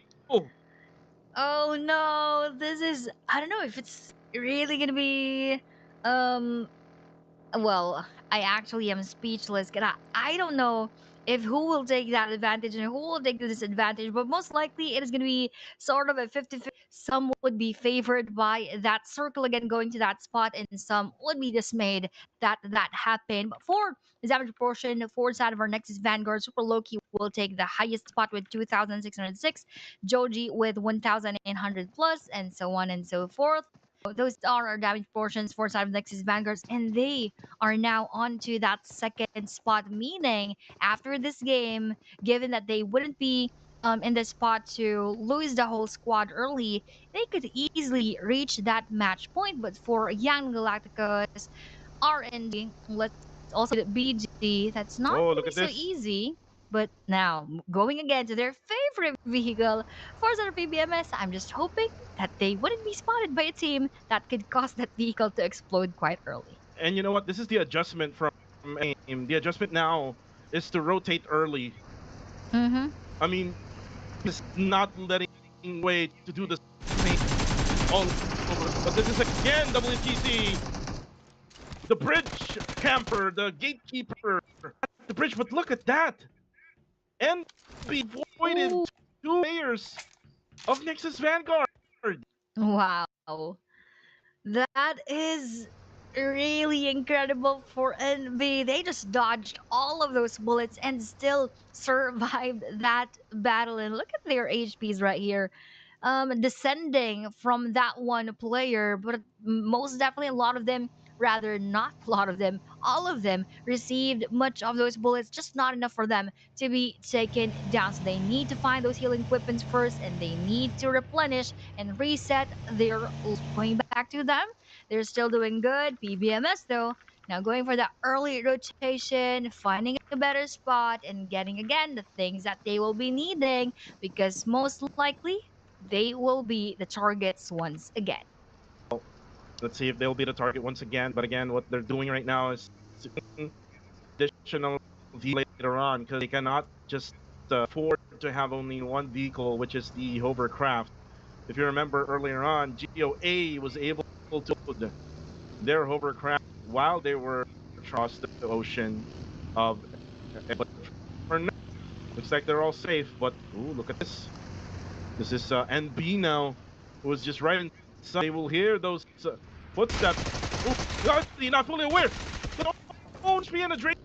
Oh no, this is, I don't know if it's really gonna be, well, I actually am speechless. I don't know if who will take that advantage and who will take the disadvantage, but most likely it is going to be sort of a 50-50. Some would be favored by that circle again going to that spot, and some would be dismayed that that happened. But for the damage proportion, forward side of our Nexus Vanguard, Super Loki will take the highest spot with 2,606, Joji with 1,800 plus, and so on and so forth. Those are our damage portions for side of Nexus Vanguards, and they are now onto that second spot, meaning after this game, given that they wouldn't be in the spot to lose the whole squad early, they could easily reach that match point. But for Young Galacticus, RNG, let's also get BG, that's not Oh, gonna look be at so this. easy. But now, going again to their favorite vehicle, Forza PBMS, I'm just hoping that they wouldn't be spotted by a team that could cause that vehicle to explode quite early. And you know what? This is the adjustment from AIM. The adjustment now is to rotate early. I mean, it's not letting way to do the same all over. But this is again WTC. The bridge camper, the gatekeeper, the bridge. But look at that. And be avoided 2 players of Nexus Vanguard. Wow. That is really incredible for NB. They just dodged all of those bullets and still survived that battle. And look at their HPs right here. Descending from that one player, but most definitely a lot of them rather not a lot of them, all of them received much of those bullets, just not enough for them to be taken down. So they need to find those healing equipments first, and they need to replenish and reset their going back to them. They're still doing good. PBMS though, now going for that early rotation, finding a better spot, and getting again the things that they will be needing, because most likely they will be the targets once again. Let's see if they'll be the target once again. But again, what they're doing right now is additional vehicle later on, because they cannot just afford to have only one vehicle, which is the hovercraft. If you remember earlier on, GOA was able to build their hovercraft while they were across the ocean. But for now, looks like they're all safe. But ooh, look at this. This is NB now, who is just right inside. They will hear those footsteps. Oh, you're not fully aware. But almost being a drain.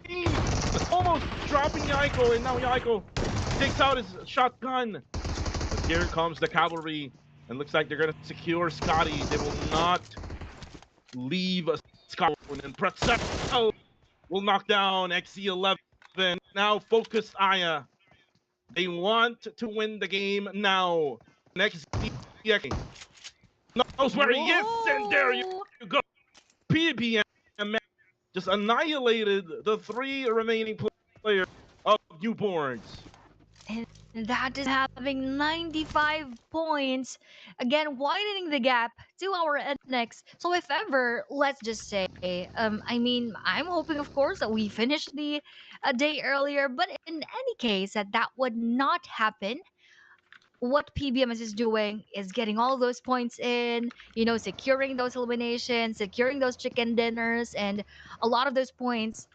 Almost dropping Yaiko, and now Yaiko takes out his shotgun. But here comes the cavalry, and looks like they're going to secure Scotty. They will not leave Scotty, and Pretzel will knock down XC11. Now focused Aya. They want to win the game now. Next knows where he is, and there you go. PBM just annihilated the 3 remaining players of Newborns. And that is having 95 points. Again, widening the gap to our NX. So if ever, let's just say, I mean, I'm hoping, of course, that we finish the a day earlier. But in any case, that would not happen. What PBMS is doing is getting all those points in, securing those eliminations, securing those chicken dinners, and a lot of those points,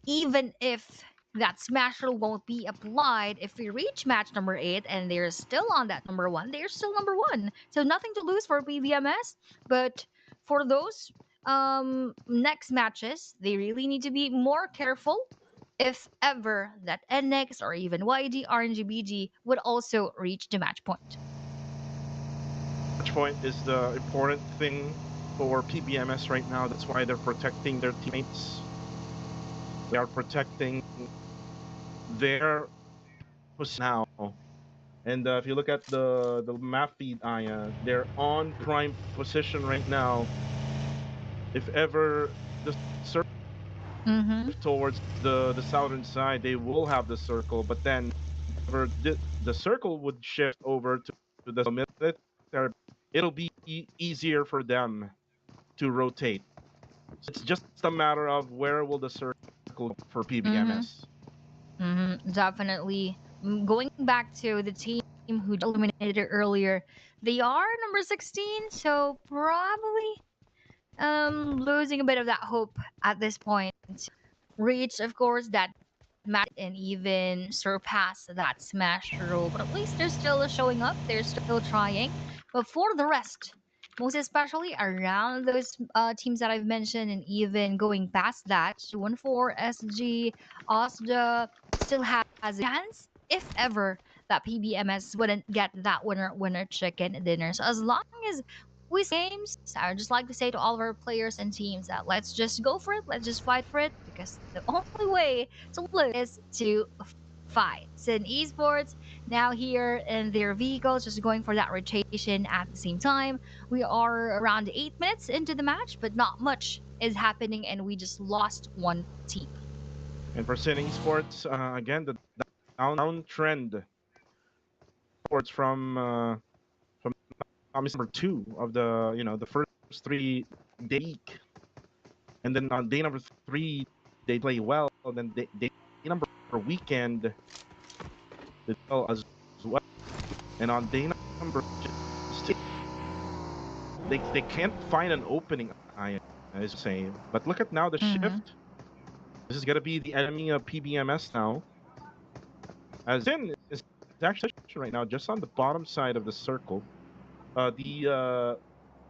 even if that smash rule won't be applied, if we reach match number 8 and they're still on that number 1, they're still number 1. So nothing to lose for PBMS. But for those next matches, they really need to be more careful if ever that NX or even YD RNGBG would also reach the match point. Match point is the important thing for PBMS right now. That's why they're protecting their teammates. They are protecting their position now. And if you look at the map feed, they're on prime position right now. If ever the circle towards the southern side, they will have the circle. But then, if the circle would shift over to the military, it'll be easier for them to rotate. So it's just a matter of where will the circle go for PBMS. Definitely. Going back to the team who eliminated earlier, they are number 16, so probably losing a bit of that hope at this point. Reach, of course, that match and even surpass that smash rule, but at least they're still showing up, they're still trying. But for the rest, most especially around those teams that I've mentioned, and even going past that, 214, SG, OSDA still has a chance if ever that PBMS wouldn't get that winner chicken dinner. So as long as we games, I would just like to say to all of our players and teams that let's just go for it, let's just fight for it, because the only way to lose is to fight. So in esports, now here in their vehicles, just going for that rotation at the same time. We are around 8 minutes into the match, but not much is happening, and we just lost one team. And for Sin Esports, again, the downtrend sports from number 2 of the first 3 day week, and then on day number 3 they play well, and then day number weekend they well as well, and on day number 6 they can't find an opening. I is saying, but look at now the shift. This is gonna be the enemy of PBMS now, as Sin is actually right now just on the bottom side of the circle. The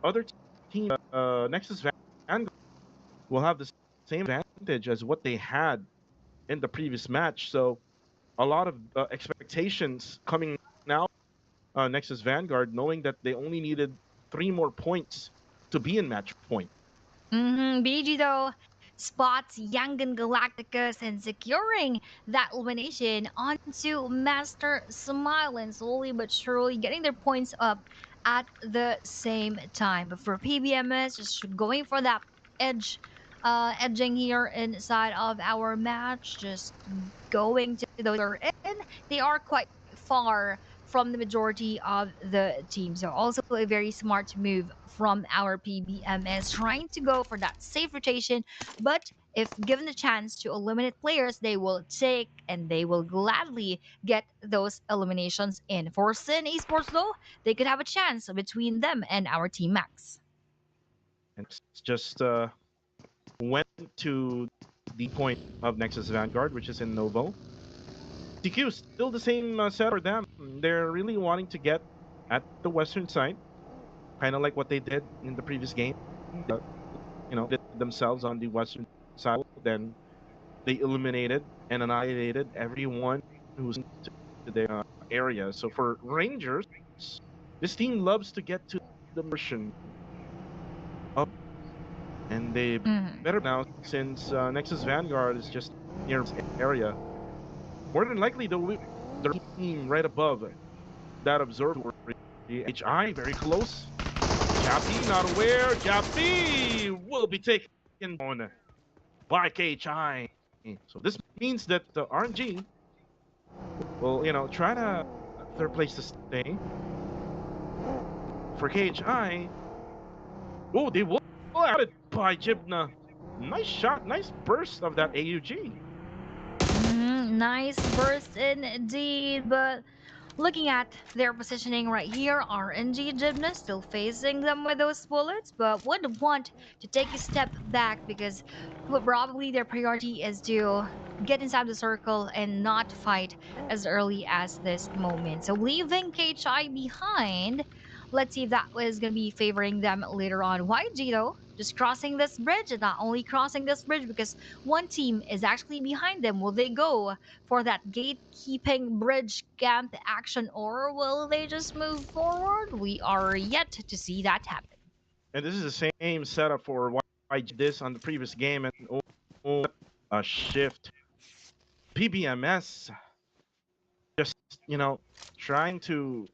other team, Nexus Vanguard, will have the same advantage as what they had in the previous match. So a lot of expectations coming now. Nexus Vanguard, knowing that they only needed 3 more points to be in match point. BG though spots Yangan Galacticus and securing that elimination onto Master Smile and slowly but surely getting their points up at the same time. But for PBMS, just going for that edge, edging here inside of our match, just going to those are in. They are quite far from the majority of the team. So also a very smart move from our PBMS trying to go for that safe rotation. But if given the chance to eliminate players, they will take and they will gladly get those eliminations in. For Sin Esports though, they could have a chance between them and our team Max. And it's just went to the point of Nexus Vanguard, which is in Novo. TQ still the same setup for them. They're really wanting to get at the western side, kind of like what they did in the previous game. Did themselves on the western side. Then they eliminated and annihilated everyone who's into their area. So for Rangers, this team loves to get to the mission up, and they better now since Nexus Vanguard is just near this area. More than likely, the team right above that observatory, the HI, very close. Jappy not aware. Jappy will be taken on by KHI. So this means that the RNG will, try to their place to stay. For KHI, oh, they will out it by Jibna. Nice shot, nice burst of that AUG. Nice burst indeed, but looking at their positioning right here, RNG Gymnast still facing them with those bullets, but would want to take a step back because probably their priority is to get inside the circle and not fight as early as this moment. So leaving KHI behind, let's see if that was going to be favoring them later on. YG though, just crossing this bridge, and not only crossing this bridge because one team is actually behind them. Will they go for that gatekeeping bridge camp action, or will they just move forward? We are yet to see that happen. And this is the same setup for YG this on the previous game, and a shift. PBMS just trying to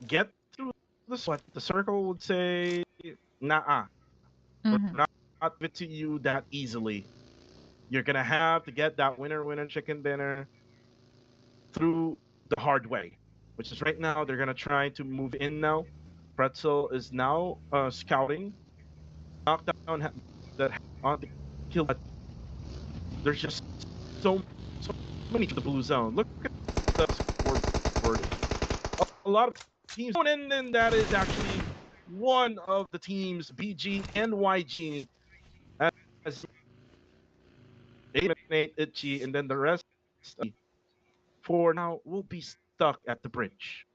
get through this. What the circle would say, nah, we're not give it to you that easily. You're gonna have to get that winner chicken dinner through the hard way, which is right now they're gonna try to move in now. Pretzel is now scouting, knockdown that on the kill. There's just so many to the blue zone. Look at the scoreboard. A lot of teams, and then that is actually one of the teams, BG and YG, as eliminate Itchy, and then the rest for now will be stuck at the bridge.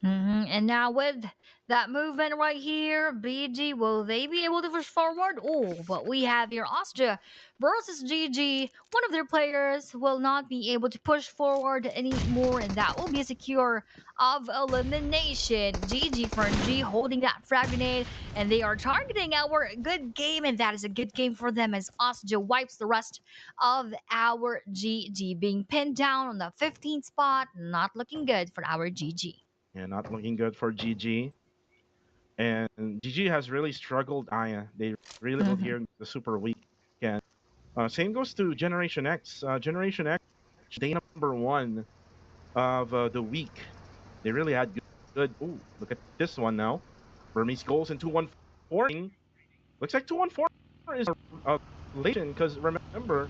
And now with that movement right here, BG, will they be able to push forward? Oh, but we have here Austria versus GG. One of their players will not be able to push forward anymore, and that will be a secure of elimination. GG for G holding that frag grenade, and they are targeting our good game, and that is a good game for them as Austria wipes the rest of our GG, being pinned down on the 15th spot. Not looking good for our GG. Yeah, not looking good for GG. And GG has really struggled, Aya. They really struggled here in the Super Weekend. Same goes to Generation X. Generation X, day number 1 of the week. They really had good. Ooh, look at this one now. Burmese goals in 2-1-4. Looks like 2-1-4 is a relation because remember,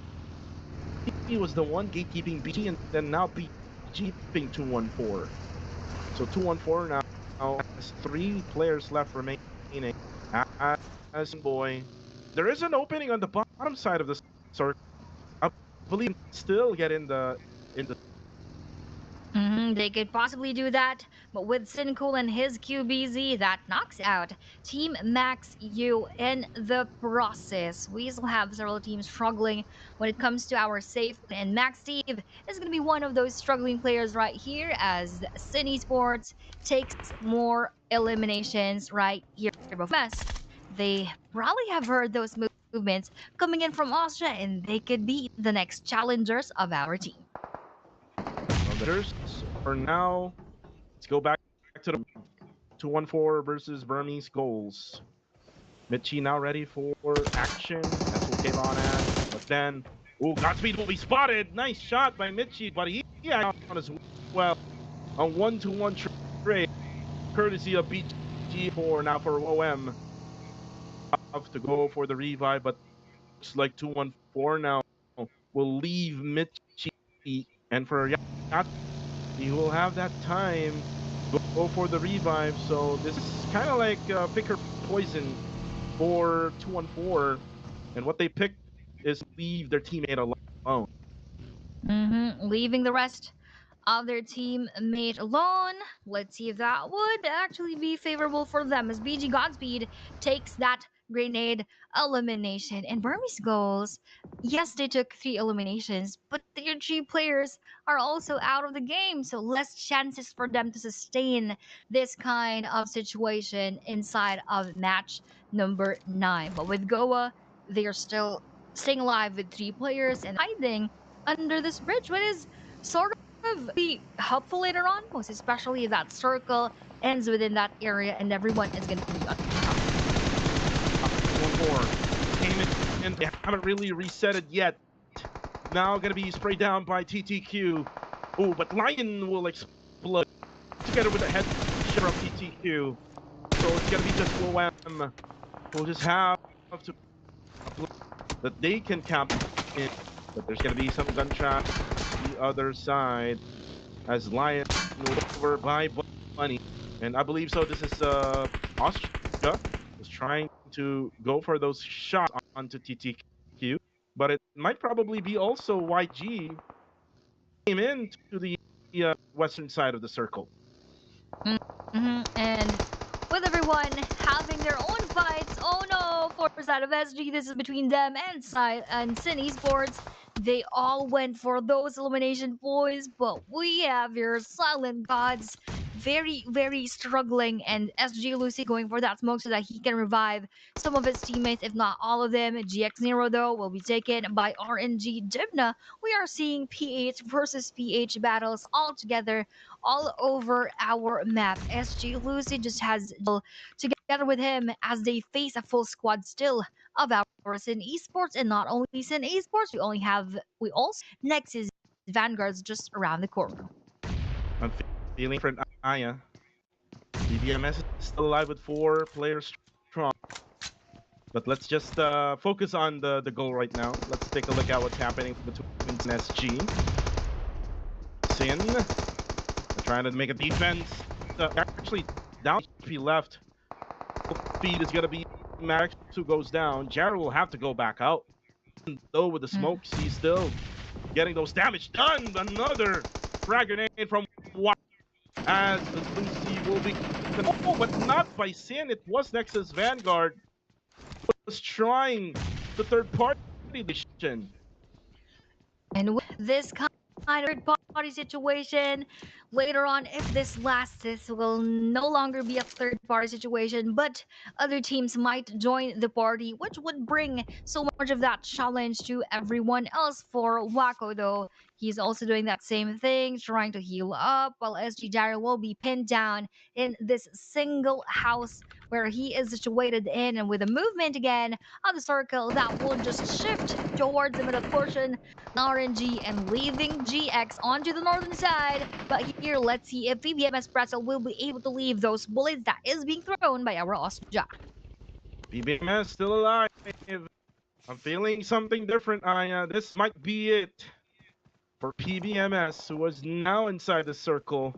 he was the one gatekeeping BG and then now BG being 2-1-4. So 2-1-4 now has 3 players left remaining. As boy, there is an opening on the bottom side of the circle. I believe still get in the. They could possibly do that, but with Sincool and his QBZ, that knocks out Team Max U in the process. We still have several teams struggling when it comes to our safe, and Max Steve is going to be one of those struggling players right here as Sin Esports takes more eliminations right here. But they probably have heard those movements coming in from Austria, and they could be the next challengers of our team. For now, let's go back to the 2-1-4 versus Burmese goals. Mitchie now ready for action. That's what came on at. But then, Godspeed will be spotted. Nice shot by Mitchie, but he had on as well. A 1-to-1 trade, courtesy of BG4 now for OM. Have to go for the revive, but looks like 2-1-4 now will leave Mitchie, and for Yacht, he will have that time go for the revive. So this is kind of like pick or poison for 2-1-4, and what they picked is leave their teammate alone. Leaving the rest of their teammate alone. Let's see if that would actually be favorable for them as BG Godspeed takes that grenade elimination. And Burmese goals, yes, they took 3 eliminations, but their 3 players are also out of the game, so less chances for them to sustain this kind of situation inside of match number 9. But with Goa, they are still staying alive with 3 players and hiding under this bridge, what is sort of be helpful later on, most especially if that circle ends within that area and everyone is going to be on. 2-1-4 came in, and they haven't really reset it yet. Now going to be sprayed down by TTQ. Oh, but Lion will explode together with the head from TTQ. So it's going to be just OM. We'll just have to that they can camp in. But there's going to be some gunshots on the other side as Lion over by Bunny. And I believe so. This is Austria was trying to go for those shots onto TTQ, but it might probably be also YG came in to the western side of the circle. And with everyone having their own fights, oh no, for side of SG, this is between them and Sin Esports. They all went for those elimination points, but we have your silent gods very struggling, and SG Lucy going for that smoke so that he can revive some of his teammates, if not all of them. GX Nero though will be taken by RNG Jibna. We are seeing PH versus PH battles all together all over our map. SG Lucy just has together with him as they face a full squad still of our Sin Esports, and not only Sin Esports, we also Nexus Vanguards just around the corner. I'm feeling for Aya. BBMS is still alive with 4 players strong. But let's just focus on the goal right now. Let's take a look at what's happening between Sin and SG. Sin trying to make a defense. Actually, down HP left. Speed is going to be Max who goes down. Jared will have to go back out. Though with the smokes, he's still getting those damage done. Another frag grenade from Watt as the Lucy will be. Oh, but not by Sin. It was Nexus Vanguard. Was trying the third party mission. And with this kind of third party situation, later on, if this lasts, this will no longer be a third party situation, but other teams might join the party, which would bring so much of that challenge to everyone else. For Wako, though, he's also doing that same thing, trying to heal up, while SG Gyro will be pinned down in this single house where he is situated in, and with a movement again of the circle that will just shift towards the middle portion, RNG, and leaving GX onto the northern side. But here, let's see if BBMS Pretzel will be able to leave those bullets that is being thrown by our Austria. BBMS still alive. I'm feeling something different, Aya. This might be it for PBMS, who is now inside the circle.